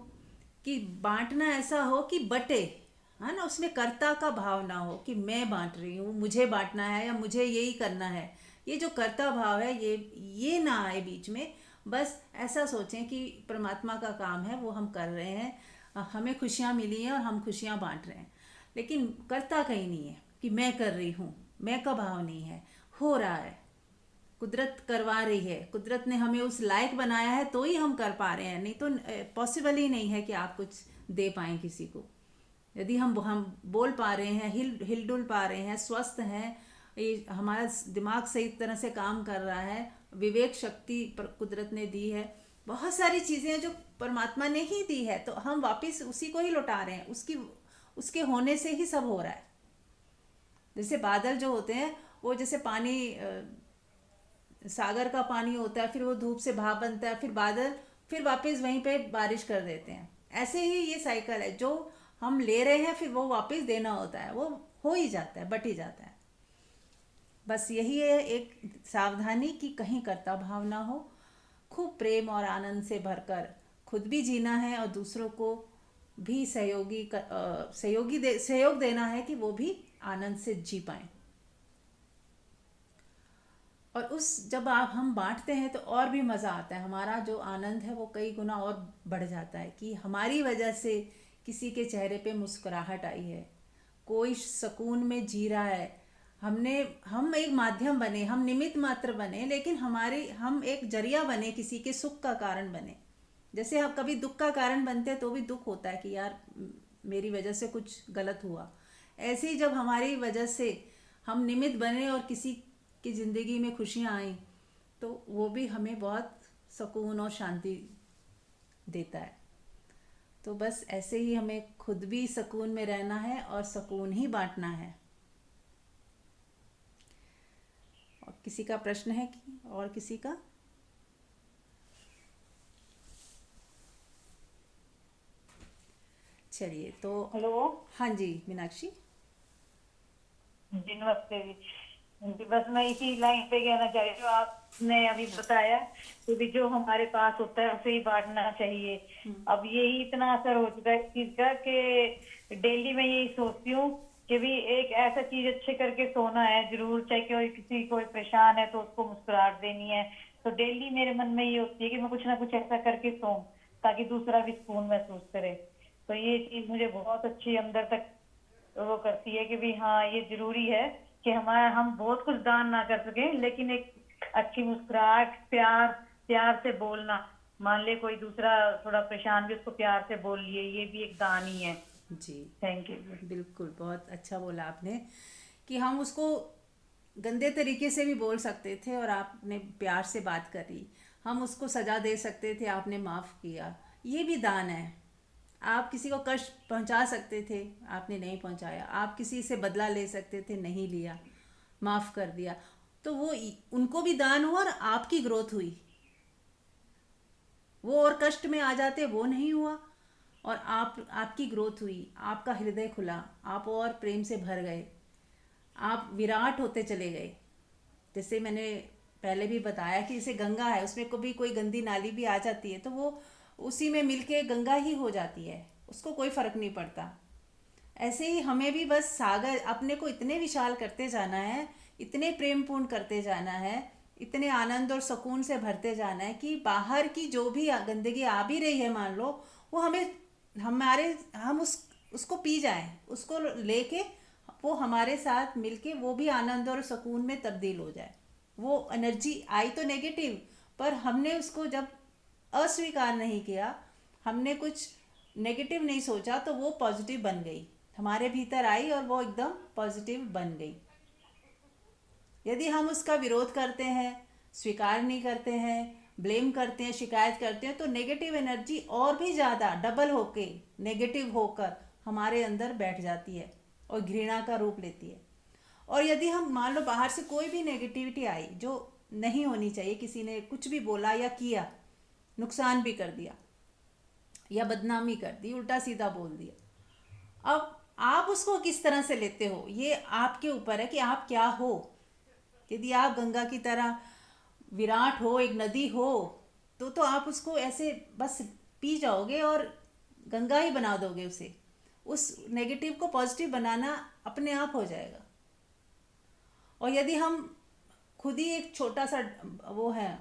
कि बांटना ऐसा हो कि बटे, है ना, उसमें कर्ता का भाव ना हो कि मैं बांट रही हूँ, मुझे बांटना है या मुझे यही करना है। ये जो कर्ता भाव है, ये ना आए बीच में। बस ऐसा सोचें कि परमात्मा का काम है, वो हम कर रहे हैं, हमें खुशियाँ मिली हैं और हम खुशियाँ बांट रहे हैं। लेकिन कर्ता कहीं नहीं है कि मैं कर रही हूँ, मैं का भाव नहीं है। हो रहा है, कुदरत करवा रही है, कुदरत ने हमें उस लायक बनाया है तो ही हम कर पा रहे हैं, नहीं तो पॉसिबल ही नहीं है कि आप कुछ दे पाएँ किसी को। यदि हम बोल पा रहे हैं, हिलडुल पा रहे हैं, स्वस्थ हैं, ये हमारा दिमाग सही तरह से काम कर रहा है, विवेक शक्ति कुदरत ने दी है, बहुत सारी चीज़ें हैं जो परमात्मा ने ही दी है, तो हम वापस उसी को ही लौटा रहे हैं। उसके होने से ही सब हो रहा है। जैसे बादल जो होते हैं, वो जैसे पानी, सागर का पानी होता है, फिर वो धूप से भाप बनता है, फिर बादल, फिर वापस वहीं पे बारिश कर देते हैं। ऐसे ही ये साइकिल है, जो हम ले रहे हैं फिर वो वापस देना होता है, वो हो ही जाता है, बट ही जाता है। बस यही है एक सावधानी कि कहीं कर्ता भाव ना हो। खूब प्रेम और आनंद से भरकर खुद भी जीना है और दूसरों को भी सहयोग देना है कि वो भी आनंद से जी पाएं। और जब हम बांटते हैं तो और भी मज़ा आता है, हमारा जो आनंद है वो कई गुना और बढ़ जाता है कि हमारी वजह से किसी के चेहरे पे मुस्कुराहट आई है, कोई सुकून में जी रहा है। हम एक माध्यम बने, हम निमित्त मात्र बने, लेकिन हम एक जरिया बने, किसी के सुख का कारण बने। जैसे हम कभी दुख का कारण बनते हैं तो भी दुख होता है कि यार मेरी वजह से कुछ गलत हुआ। ऐसे ही जब हमारी वजह से हम निमित्त बने और किसी की ज़िंदगी में खुशियाँ आई, तो वो भी हमें बहुत सुकून और शांति देता है। तो बस ऐसे ही हमें खुद भी सुकून में रहना है और सुकून ही बांटना है। और किसी का प्रश्न है कि और किसी का? चलिए तो। हेलो हाँ जी मीनाक्षी। जी, नमस्ते जी। बस मैं इसी लाइन पे कहना चाह रही हूँ, आपने अभी बताया कि भी जो हमारे पास होता है उसे ही बांटना चाहिए। अब यही इतना असर हो चुका है इस चीज का कि डेली मैं यही सोचती हूँ कि भी एक ऐसा चीज अच्छे करके सोना है जरूर, चाहे कोई परेशान है तो उसको मुस्कुराहट देनी है। तो डेली मेरे मन में ये होती है कि मैं कुछ ना कुछ ऐसा करके सोऊं ताकि दूसरा भी सुकून महसूस करे। तो ये चीज मुझे बहुत अच्छी अंदर तक वो करती है कि भी हाँ, ये जरूरी है कि हम बहुत कुछ दान ना कर सके, लेकिन एक अच्छी मुस्कुराहट, प्यार से बोलना। मान ले कोई दूसरा थोड़ा परेशान भी, उसको प्यार से बोल लिए, ये भी एक दान ही है। जी थैंक यू। बिल्कुल, बहुत अच्छा बोला आपने कि हम उसको गंदे तरीके से भी बोल सकते थे और आपने प्यार से बात करी। हम उसको सज़ा दे सकते थे, आपने माफ़ किया, ये भी दान है। आप किसी को कष्ट पहुंचा सकते थे, आपने नहीं पहुंचाया। आप किसी से बदला ले सकते थे, नहीं लिया, माफ़ कर दिया। तो वो उनको भी दान हुआ और आपकी ग्रोथ हुई। वो और कष्ट में आ जाते, वो नहीं हुआ, और आपकी ग्रोथ हुई, आपका हृदय खुला, आप और प्रेम से भर गए, आप विराट होते चले गए। जैसे मैंने पहले भी बताया कि जैसे गंगा है, उसमें कभी कोई गंदी नाली भी आ जाती है तो वो उसी में मिलके गंगा ही हो जाती है, उसको कोई फर्क नहीं पड़ता। ऐसे ही हमें भी बस सागर अपने को इतने विशाल करते जाना है, इतने प्रेमपूर्ण करते जाना है, इतने आनंद और सुकून से भरते जाना है कि बाहर की जो भी गंदगी आ भी रही है मान लो, वो हमें हमारे हम उसको पी जाएं, उसको लेके वो हमारे साथ मिलके वो भी आनंद और सुकून में तब्दील हो जाए। वो एनर्जी आई तो नेगेटिव, पर हमने उसको जब अस्वीकार नहीं किया, हमने कुछ नेगेटिव नहीं सोचा, तो वो पॉजिटिव बन गई, हमारे भीतर आई और वो एकदम पॉजिटिव बन गई। यदि हम उसका विरोध करते हैं, स्वीकार नहीं करते हैं, ब्लेम करते हैं, शिकायत करते हैं, तो नेगेटिव एनर्जी और भी ज़्यादा डबल होके नेगेटिव होकर हमारे अंदर बैठ जाती है और घृणा का रूप लेती है। और यदि हम मान लो बाहर से कोई भी नेगेटिविटी आई जो नहीं होनी चाहिए, किसी ने कुछ भी बोला या किया, नुकसान भी कर दिया या बदनामी कर दी, उल्टा सीधा बोल दिया, अब आप उसको किस तरह से लेते हो ये आपके ऊपर है कि आप क्या हो। यदि आप गंगा की तरह विराट हो, एक नदी हो, तो आप उसको ऐसे बस पी जाओगे और गंगा ही बना दोगे उसे। उस नेगेटिव को पॉजिटिव बनाना अपने आप हो जाएगा। और यदि हम खुद ही एक छोटा सा वो है,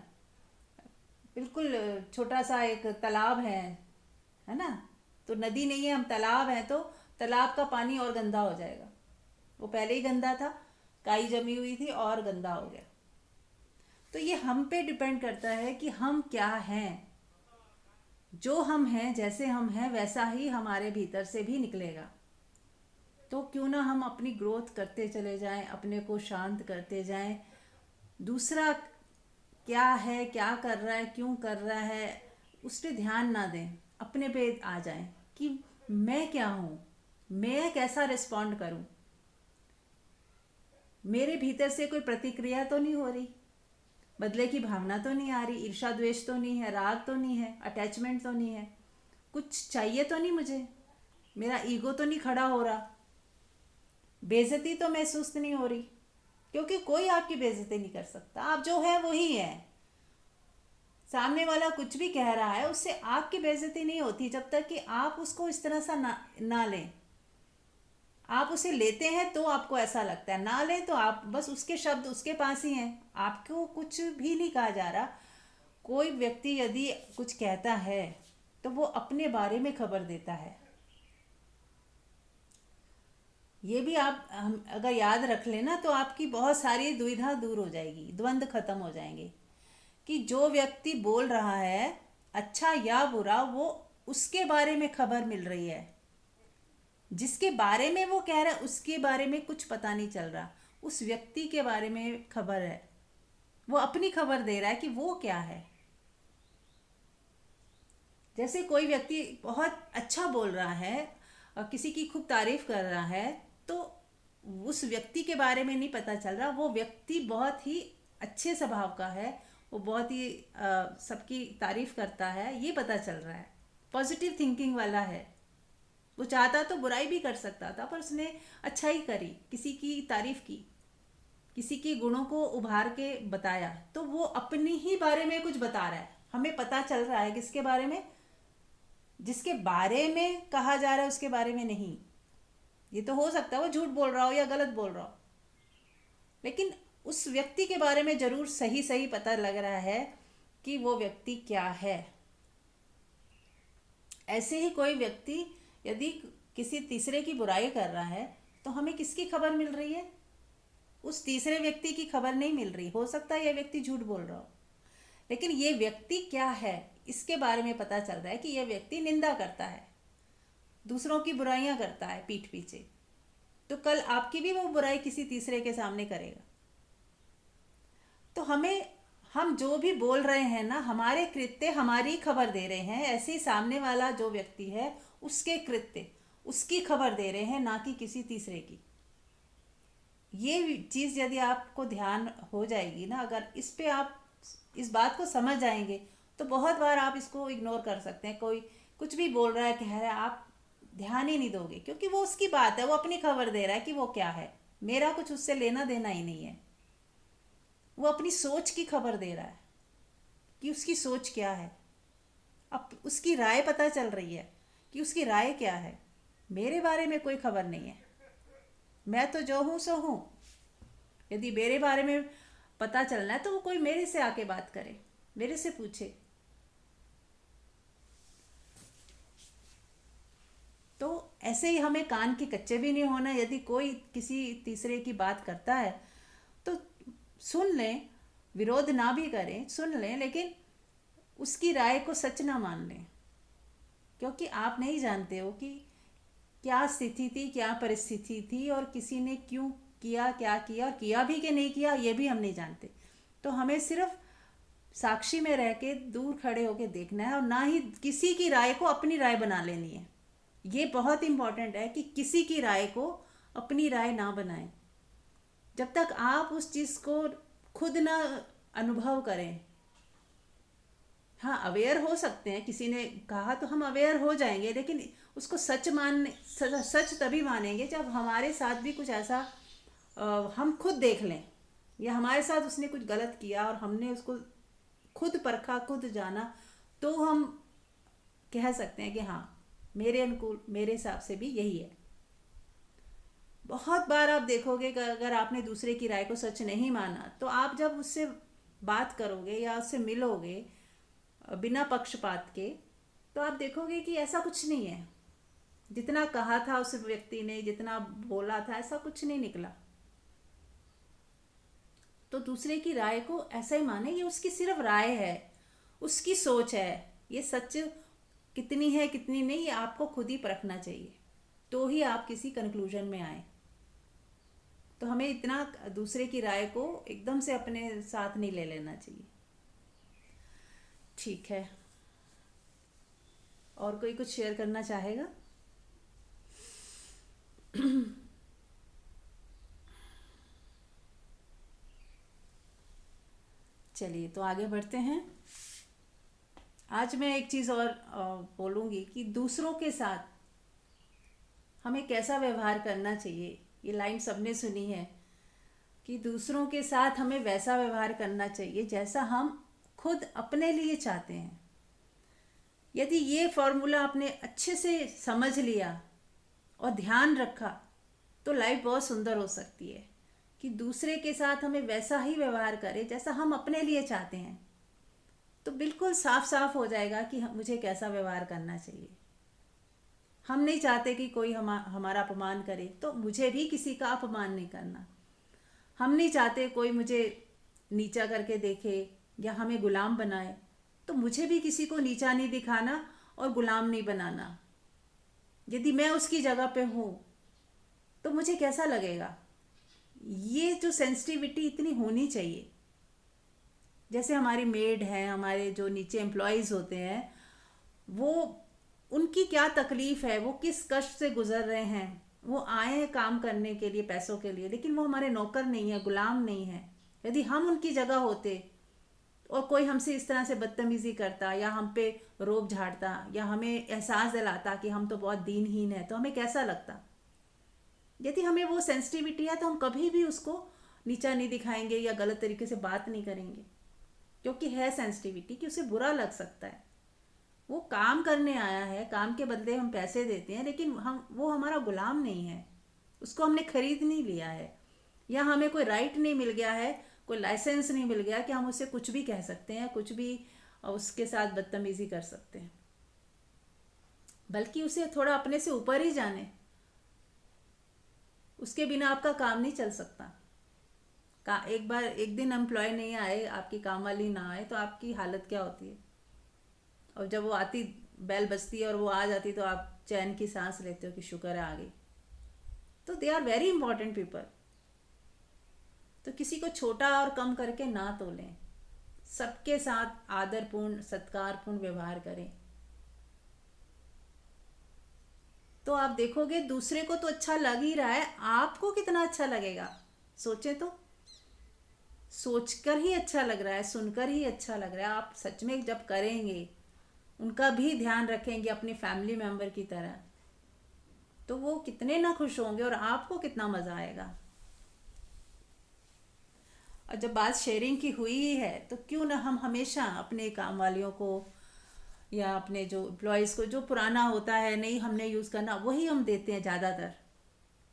बिल्कुल छोटा सा एक तालाब है ना, तो नदी नहीं है, हम तालाब हैं, तो तालाब का पानी और गंदा हो जाएगा। वो पहले ही गंदा था, काई जमी हुई थी और गंदा हो गया। तो ये हम पे डिपेंड करता है कि हम क्या हैं। जो हम हैं, जैसे हम हैं वैसा ही हमारे भीतर से भी निकलेगा। तो क्यों ना हम अपनी ग्रोथ करते चले जाएं, अपने को शांत करते जाएं। दूसरा क्या है, क्या कर रहा है, क्यों कर रहा है, उस पर ध्यान ना दें, अपने पे आ जाएं कि मैं क्या हूँ, मैं कैसा रिस्पॉन्ड करूँ। मेरे भीतर से कोई प्रतिक्रिया तो नहीं हो रही, बदले की भावना तो नहीं आ रही, ईर्ष्या द्वेष तो नहीं है, राग तो नहीं है, अटैचमेंट तो नहीं है, कुछ चाहिए तो नहीं मुझे, मेरा ईगो तो नहीं खड़ा हो रहा, बेइज्जती तो महसूस नहीं हो रही, क्योंकि कोई आपकी बेइज्जती नहीं कर सकता। आप जो है वही है। सामने वाला कुछ भी कह रहा है, उससे आपकी बेइज्जती नहीं होती जब तक कि आप उसको इस तरह सा ना लें। आप उसे लेते हैं तो आपको ऐसा लगता है, ना लें तो आप बस उसके शब्द उसके पास ही हैं, आपको कुछ भी नहीं कहा जा रहा। कोई व्यक्ति यदि कुछ कहता है तो वो अपने बारे में खबर देता है। ये भी आप हम अगर याद रख लेना तो आपकी बहुत सारी दुविधा दूर हो जाएगी, द्वंद्व खत्म हो जाएंगे कि जो व्यक्ति बोल रहा है अच्छा या बुरा, वो उसके बारे में खबर मिल रही है। जिसके बारे में वो कह रहा है उसके बारे में कुछ पता नहीं चल रहा, उस व्यक्ति के बारे में खबर है, वो अपनी खबर दे रहा है कि वो क्या है। जैसे कोई व्यक्ति बहुत अच्छा बोल रहा है और किसी की खूब तारीफ कर रहा है, तो उस व्यक्ति के बारे में नहीं पता चल रहा, वो व्यक्ति बहुत ही अच्छे स्वभाव का है, वो बहुत ही सबकी तारीफ करता है, ये पता चल रहा है, पॉजिटिव थिंकिंग वाला है। वो चाहता तो बुराई भी कर सकता था, पर उसने अच्छाई करी, किसी की तारीफ की, किसी के गुणों को उभार के बताया, तो वो अपनी ही बारे में कुछ बता रहा है। हमें पता चल रहा है किसके बारे में, जिसके बारे में कहा जा रहा है उसके बारे में नहीं। ये तो हो सकता है वो झूठ बोल रहा हो या गलत बोल रहा हो, लेकिन उस व्यक्ति के बारे में जरूर सही सही पता लग रहा है कि वो व्यक्ति क्या है। ऐसे ही कोई व्यक्ति यदि किसी तीसरे की बुराई कर रहा है तो हमें किसकी खबर मिल रही है? उस तीसरे व्यक्ति की खबर नहीं मिल रही। हो सकता है यह व्यक्ति झूठ बोल रहा हो, लेकिन ये व्यक्ति क्या है इसके बारे में पता चल रहा है कि यह व्यक्ति निंदा करता है, दूसरों की बुराइयां करता है पीठ पीछे, तो कल आपकी भी वो बुराई किसी तीसरे के सामने करेगा। तो हम जो भी बोल रहे हैं ना, हमारे कृत्य हमारी खबर दे रहे हैं। ऐसे ही सामने वाला जो व्यक्ति है उसके कृत्य उसकी खबर दे रहे हैं, ना कि किसी तीसरे की। ये चीज़ यदि आपको ध्यान हो जाएगी ना, अगर इस पे आप इस बात को समझ जाएंगे तो बहुत बार आप इसको इग्नोर कर सकते हैं। कोई कुछ भी बोल रहा है, कह रहा है, आप ध्यान ही नहीं दोगे, क्योंकि वो उसकी बात है, वो अपनी खबर दे रहा है कि वो क्या है, मेरा कुछ उससे लेना देना ही नहीं है। वो अपनी सोच की खबर दे रहा है कि उसकी सोच क्या है। अब उसकी राय पता चल रही है कि उसकी राय क्या है। मेरे बारे में कोई खबर नहीं है, मैं तो जो हूँ सो हूँ। यदि मेरे बारे में पता चलना है तो वो कोई मेरे से आके बात करे, मेरे से पूछे। तो ऐसे ही हमें कान के कच्चे भी नहीं होना। यदि कोई किसी तीसरे की बात करता है तो सुन लें, विरोध ना भी करें, सुन लें, लेकिन उसकी राय को सच ना मान लें, क्योंकि आप नहीं जानते हो कि क्या स्थिति थी, क्या परिस्थिति थी, और किसी ने क्यों किया, क्या किया, और किया भी कि नहीं किया ये भी हम नहीं जानते। तो हमें सिर्फ साक्षी में रह के दूर खड़े होके देखना है, और ना ही किसी की राय को अपनी राय बना लेनी है। ये बहुत इम्पॉर्टेंट है कि किसी की राय को अपनी राय ना बनाएं। जब तक आप उस चीज़ को खुद ना अनुभव करें। हाँ, अवेयर हो सकते हैं, किसी ने कहा तो हम अवेयर हो जाएंगे, लेकिन उसको सच तभी मानेंगे जब हमारे साथ भी कुछ ऐसा हम खुद देख लें, या हमारे साथ उसने कुछ गलत किया और हमने उसको खुद परखा, खुद जाना, तो हम कह सकते हैं कि हाँ, मेरे अनुकूल, मेरे हिसाब से भी यही है। बहुत बार आप देखोगे कि अगर आपने दूसरे की राय को सच नहीं माना, तो आप जब उससे बात करोगे या उससे मिलोगे बिना पक्षपात के, तो आप देखोगे कि ऐसा कुछ नहीं है। जितना कहा था उस व्यक्ति ने, जितना बोला था, ऐसा कुछ नहीं निकला। तो दूसरे की राय को ऐसा ही माने, ये उसकी सिर्फ राय है, उसकी सोच है। ये सच कितनी है कितनी नहीं, ये आपको खुद ही परखना चाहिए, तो ही आप किसी कंक्लूजन में आए। तो हमें इतना दूसरे की राय को एकदम से अपने साथ नहीं ले लेना चाहिए। ठीक है, और कोई कुछ शेयर करना चाहेगा? चलिए, तो आगे बढ़ते हैं। आज मैं एक चीज़ और बोलूँगी कि दूसरों के साथ हमें कैसा व्यवहार करना चाहिए। ये लाइन सबने सुनी है कि दूसरों के साथ हमें वैसा व्यवहार करना चाहिए जैसा हम खुद अपने लिए चाहते हैं। यदि ये फॉर्मूला आपने अच्छे से समझ लिया और ध्यान रखा, तो लाइफ बहुत सुंदर हो सकती है कि दूसरे के साथ हमें वैसा ही व्यवहार करें जैसा हम अपने लिए चाहते हैं। तो बिल्कुल साफ साफ हो जाएगा कि मुझे कैसा व्यवहार करना चाहिए। हम नहीं चाहते कि कोई हमारा अपमान करे, तो मुझे भी किसी का अपमान नहीं करना। हम नहीं चाहते कोई मुझे नीचा करके देखे या हमें गुलाम बनाए, तो मुझे भी किसी को नीचा नहीं दिखाना और गुलाम नहीं बनाना। यदि मैं उसकी जगह पे हूँ तो मुझे कैसा लगेगा। ये जो सेंसिटिविटी इतनी होनी चाहिए। जैसे हमारी मेड है, हमारे जो नीचे एम्प्लॉयज़ होते हैं, वो उनकी क्या तकलीफ़ है, वो किस कष्ट से गुज़र रहे हैं। वो आए हैं काम करने के लिए, पैसों के लिए, लेकिन वो हमारे नौकर नहीं है, गुलाम नहीं है। यदि हम उनकी जगह होते और कोई हमसे इस तरह से बदतमीज़ी करता या हम पे रोब झाड़ता या हमें एहसास दिलाता कि हम तो बहुत दीनहीन है, तो हमें कैसा लगता। यदि हमें वो सेंसिटिविटी है तो हम कभी भी उसको नीचा नहीं दिखाएंगे या गलत तरीके से बात नहीं करेंगे, क्योंकि है सेंसिटिविटी कि उसे बुरा लग सकता है। वो काम करने आया है, काम के बदले हम पैसे देते हैं, लेकिन वो हमारा गुलाम नहीं है, उसको हमने खरीद नहीं लिया है, या हमें कोई राइट नहीं मिल गया है, कोई लाइसेंस नहीं मिल गया कि हम उससे कुछ भी कह सकते हैं, कुछ भी उसके साथ बदतमीज़ी कर सकते हैं। बल्कि उसे थोड़ा अपने से ऊपर ही जाने, उसके बिना आपका काम नहीं चल सकता। एक दिन एम्प्लॉय नहीं आए, आपकी काम वाली ना आए, तो आपकी हालत क्या होती है। और जब वो आती, बेल बजती है और वो आ जाती, तो आप चैन की सांस लेते हो कि शुक्र है आ गई। तो they are very important people. तो किसी को छोटा और कम करके ना तोलें, सबके साथ आदरपूर्ण, सत्कारपूर्ण व्यवहार करें। तो आप देखोगे दूसरे को तो अच्छा लग ही रहा है, आपको कितना अच्छा लगेगा। सोचे तो, सोचकर ही अच्छा लग रहा है, सुनकर ही अच्छा लग रहा है। आप सच में जब करेंगे, उनका भी ध्यान रखेंगे अपनी फैमिली मेम्बर की तरह, तो वो कितने ना खुश होंगे और आपको कितना मज़ा आएगा। और जब बात शेयरिंग की हुई ही है तो क्यों ना हम हमेशा अपने काम वालियों को या अपने जो एम्प्लॉयज़ को, जो पुराना होता है नहीं हमने यूज़ करना, वही हम देते हैं ज़्यादातर।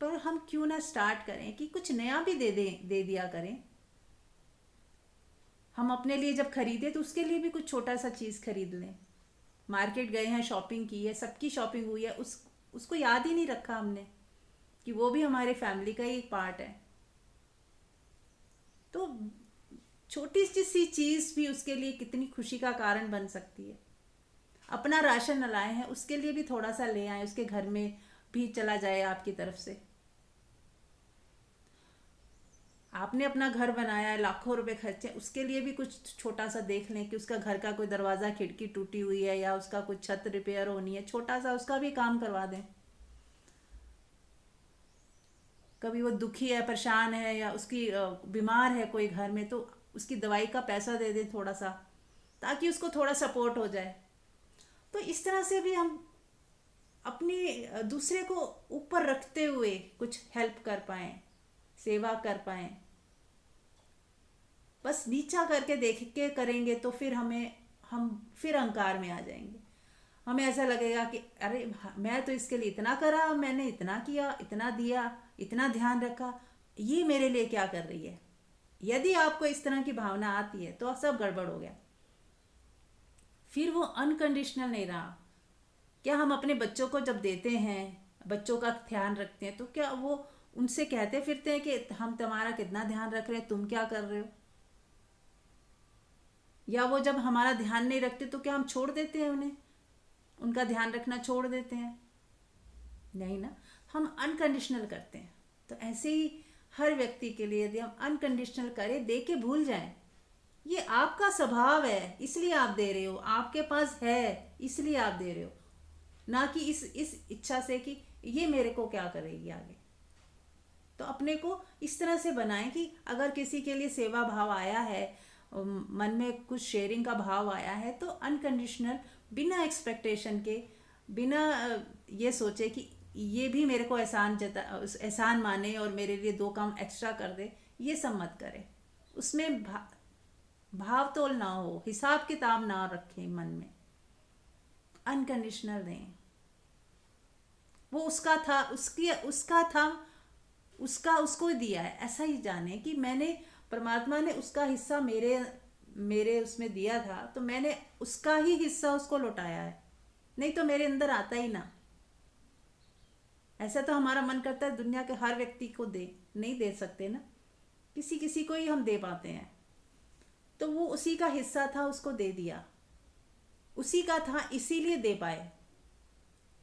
पर हम क्यों ना स्टार्ट करें कि कुछ नया भी दे दिया करें। हम अपने लिए जब खरीदे तो उसके लिए भी कुछ छोटा सा चीज़ खरीद लें। मार्केट गए हैं, शॉपिंग की है, सबकी शॉपिंग हुई है, उसको याद ही नहीं रखा हमने कि वो भी हमारे फैमिली का ही एक पार्ट है। तो छोटी सी चीज़ भी उसके लिए कितनी खुशी का कारण बन सकती है। अपना राशन लाए हैं, उसके लिए भी थोड़ा सा ले आए, उसके घर में भी चला जाए आपकी तरफ से। आपने अपना घर बनाया है, लाखों रुपए खर्चे, उसके लिए भी कुछ छोटा सा देख लें कि उसका घर का कोई दरवाज़ा खिड़की टूटी हुई है या उसका कुछ छत रिपेयर होनी है, छोटा सा उसका भी काम करवा दें। कभी वो दुखी है, परेशान है, या उसकी बीमार है कोई घर में, तो उसकी दवाई का पैसा दे दें थोड़ा सा, ताकि उसको थोड़ा सपोर्ट हो जाए। तो इस तरह से भी हम अपनी दूसरे को ऊपर रखते हुए कुछ हेल्प कर पाएँ, सेवा कर पाएँ। बस नीचा करके देख के करेंगे तो फिर हम फिर अहंकार में आ जाएंगे। हमें ऐसा लगेगा कि अरे मैं तो इसके लिए इतना करा, मैंने इतना किया, इतना दिया, इतना ध्यान रखा, ये मेरे लिए क्या कर रही है। यदि आपको इस तरह की भावना आती है तो सब गड़बड़ हो गया। फिर वो अनकंडीशनल नहीं रहा। क्या हम अपने बच्चों को जब देते हैं, बच्चों का ध्यान रखते हैं, तो क्या वो उनसे कहते फिरते हैं कि हम तुम्हारा कितना ध्यान रख रहे हैं, तुम क्या कर रहे हो? या वो जब हमारा ध्यान नहीं रखते तो क्या हम छोड़ देते हैं उन्हें, उनका ध्यान रखना छोड़ देते हैं? नहीं ना, हम अनकंडीशनल करते हैं। तो ऐसे ही हर व्यक्ति के लिए यदि हम अनकंडीशनल करें, दे के भूल जाएं। ये आपका स्वभाव है इसलिए आप दे रहे हो, आपके पास है इसलिए आप दे रहे हो, ना कि इस इच्छा से कि ये मेरे को क्या करेगी आगे। तो अपने को इस तरह से बनाएं कि अगर किसी के लिए सेवा भाव आया है, मन में कुछ शेयरिंग का भाव आया है, तो अनकंडीशनल, बिना एक्सपेक्टेशन के, बिना ये सोचे कि ये भी मेरे को एहसान माने और मेरे लिए 2 काम एक्स्ट्रा कर दे, ये सब मत करें। उसमें भाव तोल ना हो, हिसाब किताब ना रखें मन में, अनकंडीशनल दें। वो उसका था, उसका था, उसको दिया है, ऐसा ही जाने कि मैंने, परमात्मा ने उसका हिस्सा मेरे उसमें दिया था, तो मैंने उसका ही हिस्सा उसको लौटाया है, नहीं तो मेरे अंदर आता ही ना। ऐसा तो हमारा मन करता है दुनिया के हर व्यक्ति को नहीं दे सकते ना, किसी किसी को ही हम दे पाते हैं। तो वो उसी का हिस्सा था, उसको दे दिया, उसी का था इसीलिए दे पाए।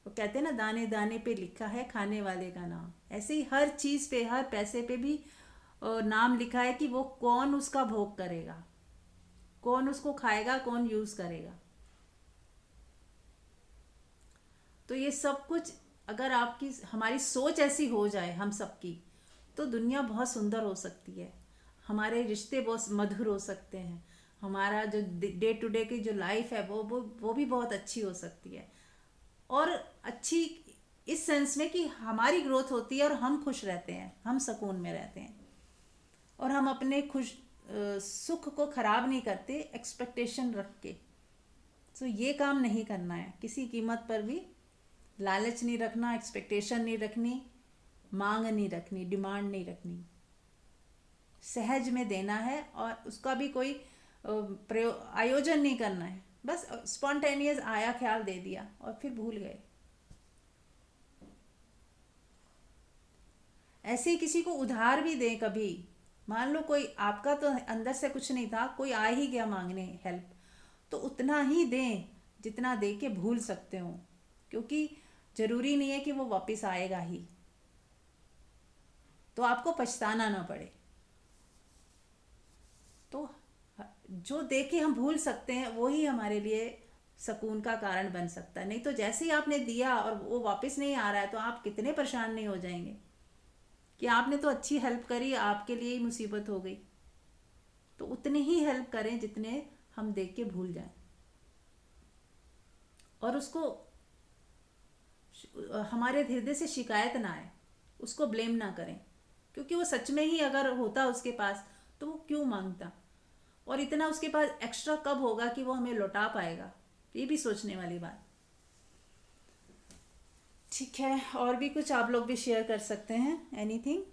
वो कहते हैं ना, दाने दाने पे लिखा है खाने वाले का नाम। ऐसे ही हर चीज़ पे, हर पैसे पे भी नाम लिखा है कि वो कौन उसका भोग करेगा, कौन उसको खाएगा, कौन यूज़ करेगा। तो ये सब कुछ अगर हमारी सोच ऐसी हो जाए हम सबकी, तो दुनिया बहुत सुंदर हो सकती है, हमारे रिश्ते बहुत मधुर हो सकते हैं, हमारा जो डे टू डे की जो लाइफ है वो भी बहुत अच्छी हो सकती है। और अच्छी इस सेंस में कि हमारी ग्रोथ होती है और हम खुश रहते हैं, हम सुकून में रहते हैं, और हम अपने सुख को ख़राब नहीं करते एक्सपेक्टेशन रख के। तो ये काम नहीं करना है, किसी कीमत पर भी लालच नहीं रखना, एक्सपेक्टेशन नहीं रखनी, मांग नहीं रखनी, डिमांड नहीं रखनी। सहज में देना है और उसका भी कोई आयोजन नहीं करना है, बस स्पॉन्टेनियस आया ख्याल दे दिया और फिर भूल गए। ऐसे ही किसी को उधार भी दें कभी, मान लो कोई आपका तो अंदर से कुछ नहीं था, कोई आ ही गया मांगने हेल्प, तो उतना ही दें जितना दे के भूल सकते हो, क्योंकि ज़रूरी नहीं है कि वो वापस आएगा ही, तो आपको पछताना ना पड़े। तो जो दे के हम भूल सकते हैं वही हमारे लिए सुकून का कारण बन सकता है। नहीं तो जैसे ही आपने दिया और वो वापस नहीं आ रहा है, तो आप कितने परेशान नहीं हो जाएंगे कि आपने तो अच्छी हेल्प करी, आपके लिए ही मुसीबत हो गई। तो उतने ही हेल्प करें जितने हम देख के भूल जाएं, और उसको हमारे हृदय से शिकायत ना आए, उसको ब्लेम ना करें, क्योंकि वो सच में ही अगर होता उसके पास तो वो क्यों मांगता, और इतना उसके पास एक्स्ट्रा कब होगा कि वो हमें लौटा पाएगा। ये भी सोचने वाली बात। ठीक है, और भी कुछ आप लोग भी शेयर कर सकते हैं, एनीथिंग।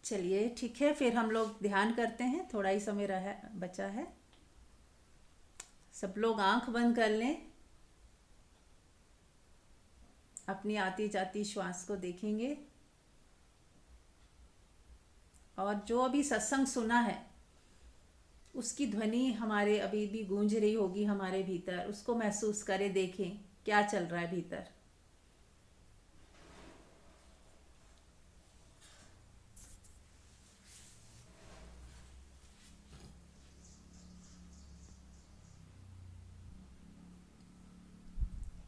चलिए ठीक है, फिर हम लोग ध्यान करते हैं, थोड़ा ही समय रहा बचा है। सब लोग आंख बंद कर लें, अपनी आती जाती श्वास को देखेंगे, और जो अभी सत्संग सुना है उसकी ध्वनि हमारे अभी भी गूंज रही होगी हमारे भीतर, उसको महसूस करें, देखें क्या चल रहा है भीतर।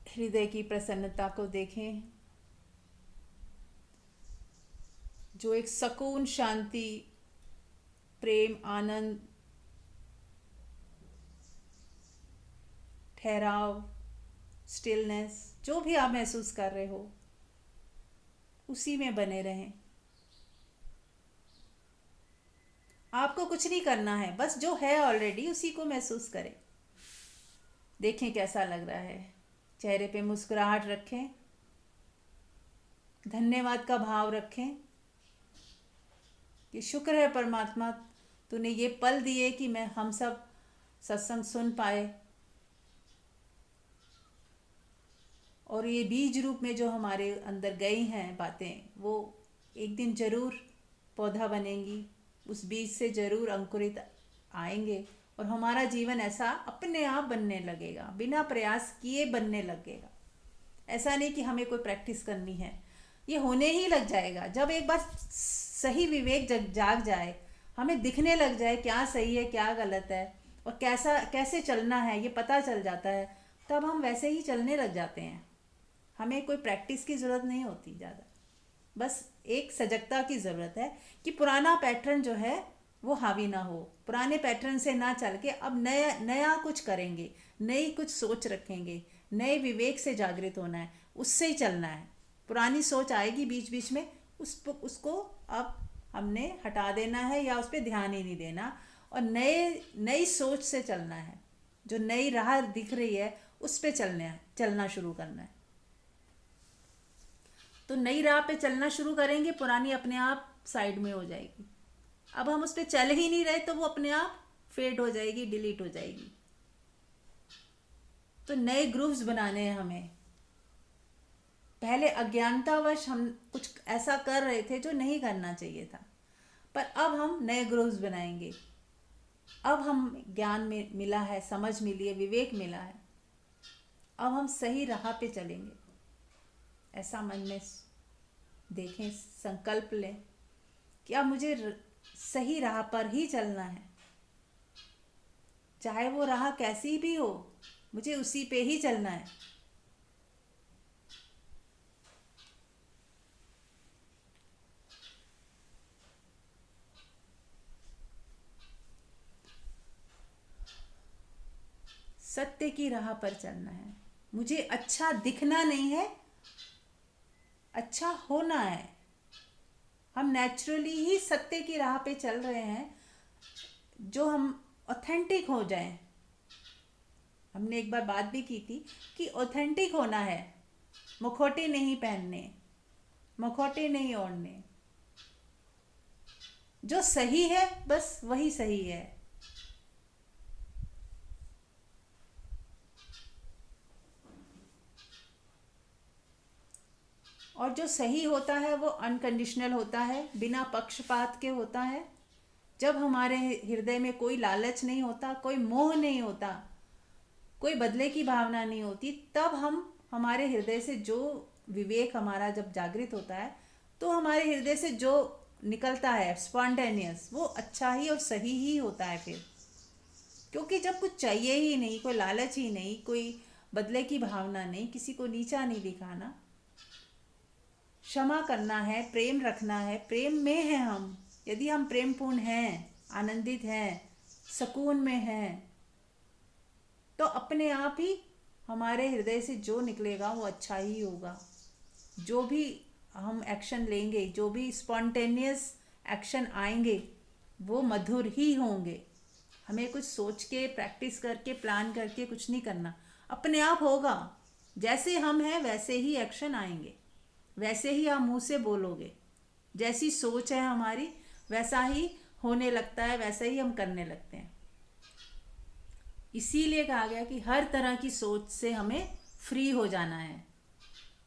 हृदय की प्रसन्नता को देखें, जो एक सुकून, शांति, प्रेम, आनंद, ठहराव, स्टिलनेस, जो भी आप महसूस कर रहे हो उसी में बने रहें। आपको कुछ नहीं करना है, बस जो है ऑलरेडी उसी को महसूस करें, देखें कैसा लग रहा है। चेहरे पे मुस्कुराहट रखें, धन्यवाद का भाव रखें कि शुक्र है परमात्मा, तूने ये पल दिए कि हम सब सत्संग सुन पाए, और ये बीज रूप में जो हमारे अंदर गई हैं बातें, वो एक दिन जरूर पौधा बनेंगी, उस बीज से जरूर अंकुरित आएंगे, और हमारा जीवन ऐसा अपने आप बनने लगेगा, बिना प्रयास किए बनने लगेगा। ऐसा नहीं कि हमें कोई प्रैक्टिस करनी है, ये होने ही लग जाएगा। जब एक बार सही विवेक जाग जाए, हमें दिखने लग जाए क्या सही है क्या गलत है, और कैसे चलना है ये पता चल जाता है, तब हम वैसे ही चलने लग जाते हैं। हमें कोई प्रैक्टिस की ज़रूरत नहीं होती ज़्यादा, बस एक सजगता की ज़रूरत है कि पुराना पैटर्न जो है वो हावी ना हो, पुराने पैटर्न से ना चल के अब नया कुछ करेंगे, नई कुछ सोच रखेंगे, नए विवेक से जागृत होना है, उससे ही चलना है। पुरानी सोच आएगी बीच बीच में, उसको अब हमने हटा देना है या उस पर ध्यान ही नहीं देना, और नई सोच से चलना है। जो नई राह दिख रही है उस पर चलना शुरू करना है। तो नई राह पे चलना शुरू करेंगे, पुरानी अपने आप साइड में हो जाएगी। अब हम उस पर चल ही नहीं रहे तो वो अपने आप फेड हो जाएगी, डिलीट हो जाएगी। तो नए ग्रूव्स बनाने हैं हमें। पहले अज्ञानतावश हम कुछ ऐसा कर रहे थे जो नहीं करना चाहिए था, पर अब हम नए ग्रूव्स बनाएंगे। अब हम ज्ञान में मिला है, समझ मिली है, विवेक मिला है, अब हम सही राह पे चलेंगे। ऐसा मन में देखें, संकल्प लें कि अब मुझे सही राह पर ही चलना है, चाहे वो राह कैसी भी हो, मुझे उसी पे ही चलना है। सत्य की राह पर चलना है। मुझे अच्छा दिखना नहीं है, अच्छा होना है। हम नेचुरली ही सत्य की राह पे चल रहे हैं, जो हम ऑथेंटिक हो जाएं। हमने एक बार बात भी की थी कि ऑथेंटिक होना है, मुखौटे नहीं पहनने, मुखौटे नहीं ओढ़ने। जो सही है बस वही सही है। और जो सही होता है वो अनकंडीशनल होता है, बिना पक्षपात के होता है। जब हमारे हृदय में कोई लालच नहीं होता, कोई मोह नहीं होता, कोई बदले की भावना नहीं होती, तब हमारे हृदय से जो विवेक हमारा जब जागृत होता है, तो हमारे हृदय से जो निकलता है स्पॉन्टेनियस, वो अच्छा ही और सही ही होता है फिर। क्योंकि जब कुछ चाहिए ही नहीं, कोई लालच ही नहीं, कोई बदले की भावना नहीं, किसी को नीचा नहीं दिखाना, क्षमा करना है, प्रेम रखना है, प्रेम में है हम। यदि हम प्रेमपूर्ण हैं, आनंदित हैं, सुकून में हैं, तो अपने आप ही हमारे हृदय से जो निकलेगा वो अच्छा ही होगा। जो भी हम एक्शन लेंगे, जो भी स्पॉन्टेनियस एक्शन आएंगे, वो मधुर ही होंगे। हमें कुछ सोच के, प्रैक्टिस करके, प्लान करके कुछ नहीं करना, अपने आप होगा। जैसे हम हैं वैसे ही एक्शन आएंगे, वैसे ही आप मुंह से बोलोगे। जैसी सोच है हमारी वैसा ही होने लगता है, वैसा ही हम करने लगते हैं। इसीलिए कहा गया कि हर तरह की सोच से हमें फ्री हो जाना है।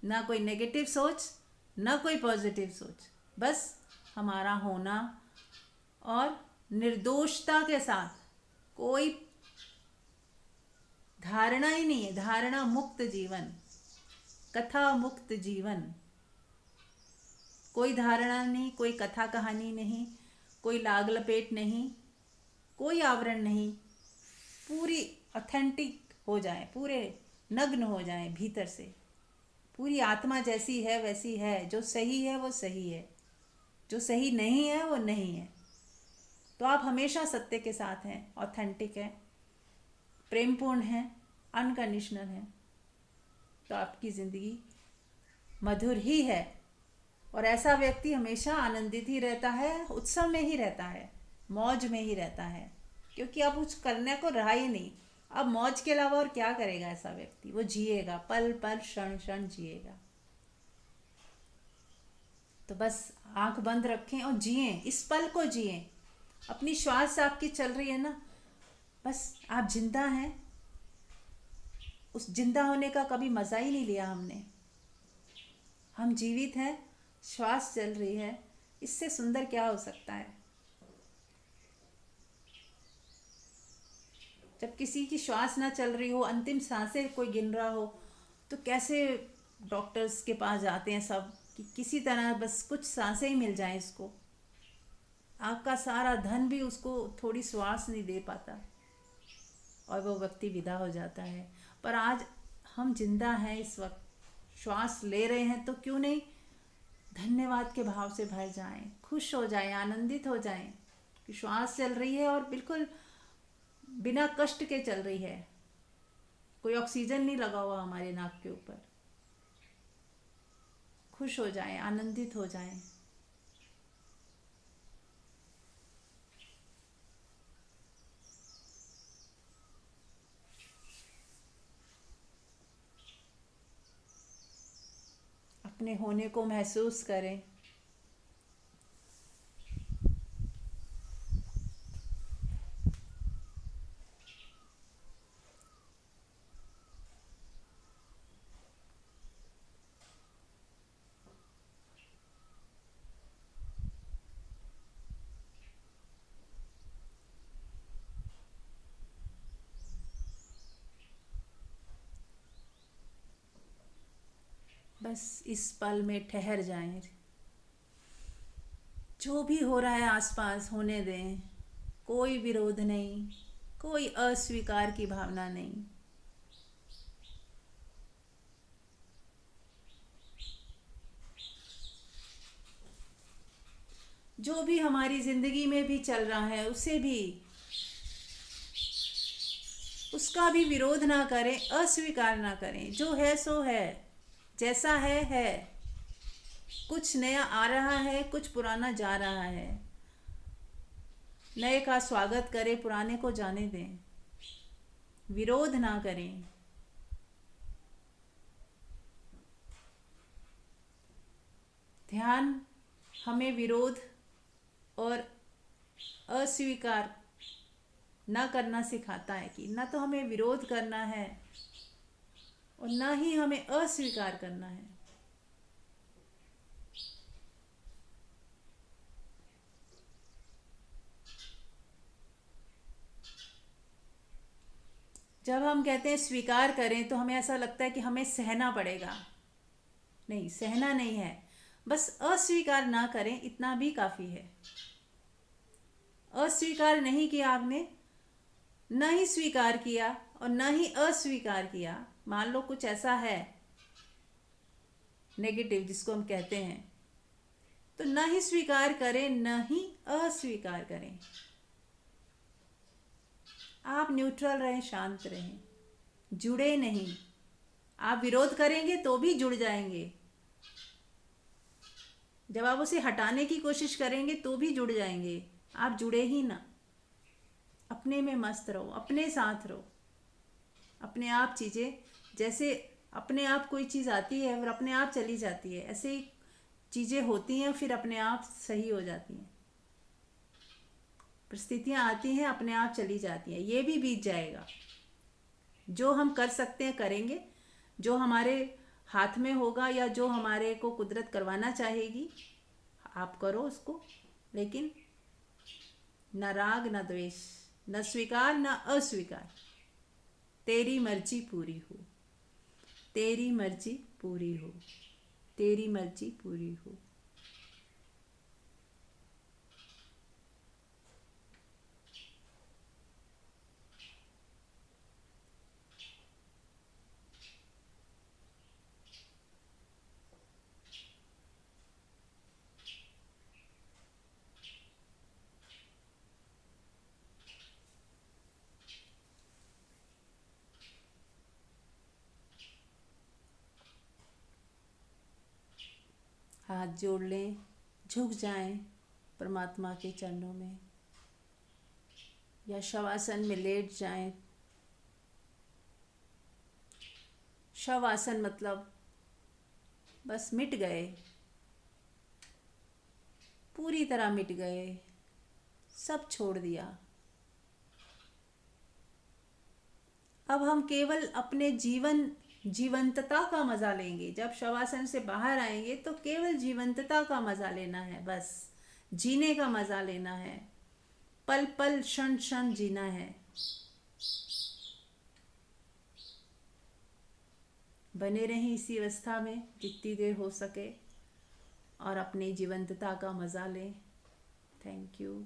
ना कोई नेगेटिव सोच, ना कोई पॉजिटिव सोच, बस हमारा होना और निर्दोषता के साथ। कोई धारणा ही नहीं है, धारणा मुक्त जीवन, कथा मुक्त जीवन। कोई धारणा नहीं, कोई कथा कहानी नहीं, कोई लाग लपेट नहीं, कोई आवरण नहीं। पूरी ऑथेंटिक हो जाए, पूरे नग्न हो जाए भीतर से। पूरी आत्मा जैसी है वैसी है। जो सही है वो सही है, जो सही नहीं है वो नहीं है। तो आप हमेशा सत्य के साथ हैं, ऑथेंटिक हैं, प्रेमपूर्ण हैं, अनकंडीशनल हैं, तो आपकी ज़िंदगी मधुर ही है। और ऐसा व्यक्ति हमेशा आनंदित ही रहता है, उत्सव में ही रहता है, मौज में ही रहता है, क्योंकि अब कुछ करने को रहा ही नहीं। अब मौज के अलावा और क्या करेगा ऐसा व्यक्ति? वो जिएगा, पल पल क्षण क्षण जिएगा। तो बस आंख बंद रखें और जिएं, इस पल को जिएं। अपनी श्वास आपकी चल रही है ना, बस आप जिंदा हैं। उस जिंदा होने का कभी मज़ा ही नहीं लिया हमने। हम जीवित हैं, श्वास चल रही है, इससे सुंदर क्या हो सकता है? जब किसी की श्वास ना चल रही हो, अंतिम सांसें कोई गिन रहा हो, तो कैसे डॉक्टर्स के पास जाते हैं सब कि किसी तरह बस कुछ सांसें ही मिल जाएं इसको। आपका सारा धन भी उसको थोड़ी श्वास नहीं दे पाता और वो व्यक्ति विदा हो जाता है। पर आज हम जिंदा हैं, इस वक्त श्वास ले रहे हैं, तो क्यों नहीं धन्यवाद के भाव से भर जाएं, खुश हो जाएं, आनंदित हो जाएं कि श्वास चल रही है और बिल्कुल बिना कष्ट के चल रही है। कोई ऑक्सीजन नहीं लगा हुआ हमारे नाक के ऊपर। खुश हो जाएं, आनंदित हो जाएं। अपने होने को महसूस करें। बस इस पल में ठहर जाएं। जो भी हो रहा है आसपास होने दें। कोई विरोध नहीं, कोई अस्वीकार की भावना नहीं। जो भी हमारी जिंदगी में भी चल रहा है उसे भी, उसका भी विरोध ना करें, अस्वीकार ना करें। जो है सो है, जैसा है। कुछ नया आ रहा है, कुछ पुराना जा रहा है। नए का स्वागत करें, पुराने को जाने दें। विरोध ना करें। ध्यान हमें विरोध और अस्वीकार ना करना सिखाता है कि ना तो हमें विरोध करना है और ना ही हमें अस्वीकार करना है। जब हम कहते हैं स्वीकार करें तो हमें ऐसा लगता है कि हमें सहना पड़ेगा। नहीं, सहना नहीं है, बस अस्वीकार ना करें, इतना भी काफ़ी है। अस्वीकार नहीं किया आपने, ना ही स्वीकार किया और ना ही अस्वीकार किया। मान लो कुछ ऐसा है नेगेटिव जिसको हम कहते हैं, तो ना ही स्वीकार करें ना ही अस्वीकार करें। आप न्यूट्रल रहें, शांत रहें, जुड़े नहीं, आप विरोध करेंगे तो भी जुड़ जाएंगे, जब आप उसे हटाने की कोशिश करेंगे तो भी जुड़ जाएंगे। आप जुड़े ही ना, अपने में मस्त रहो, अपने साथ रहो, अपने आप चीज़ें, जैसे अपने आप कोई चीज़ आती है और अपने आप चली जाती है, ऐसे ही चीज़ें होती हैं फिर अपने आप सही हो जाती हैं। परिस्थितियाँ आती हैं अपने आप चली जाती हैं, ये भी बीत जाएगा। जो हम कर सकते हैं करेंगे, जो हमारे हाथ में होगा या जो हमारे को कुदरत करवाना चाहेगी आप करो उसको, लेकिन न राग न द्वेष, न स्वीकार न अस्वीकार। तेरी मर्जी पूरी हो, तेरी मर्जी पूरी हो, तेरी मर्जी पूरी हो। हाथ जोड़ लें, झुक जाएं परमात्मा के चरणों में, या शवासन में लेट जाएं। शवासन मतलब बस मिट गए, पूरी तरह मिट गए, सब छोड़ दिया। अब हम केवल अपने जीवंतता का मज़ा लेंगे। जब शवासन से बाहर आएंगे तो केवल जीवंतता का मज़ा लेना है, बस जीने का मज़ा लेना है, पल पल क्षण क्षण जीना है। बने रहें इसी अवस्था में जितनी देर हो सके और अपनी जीवंतता का मज़ा लें। Thank you.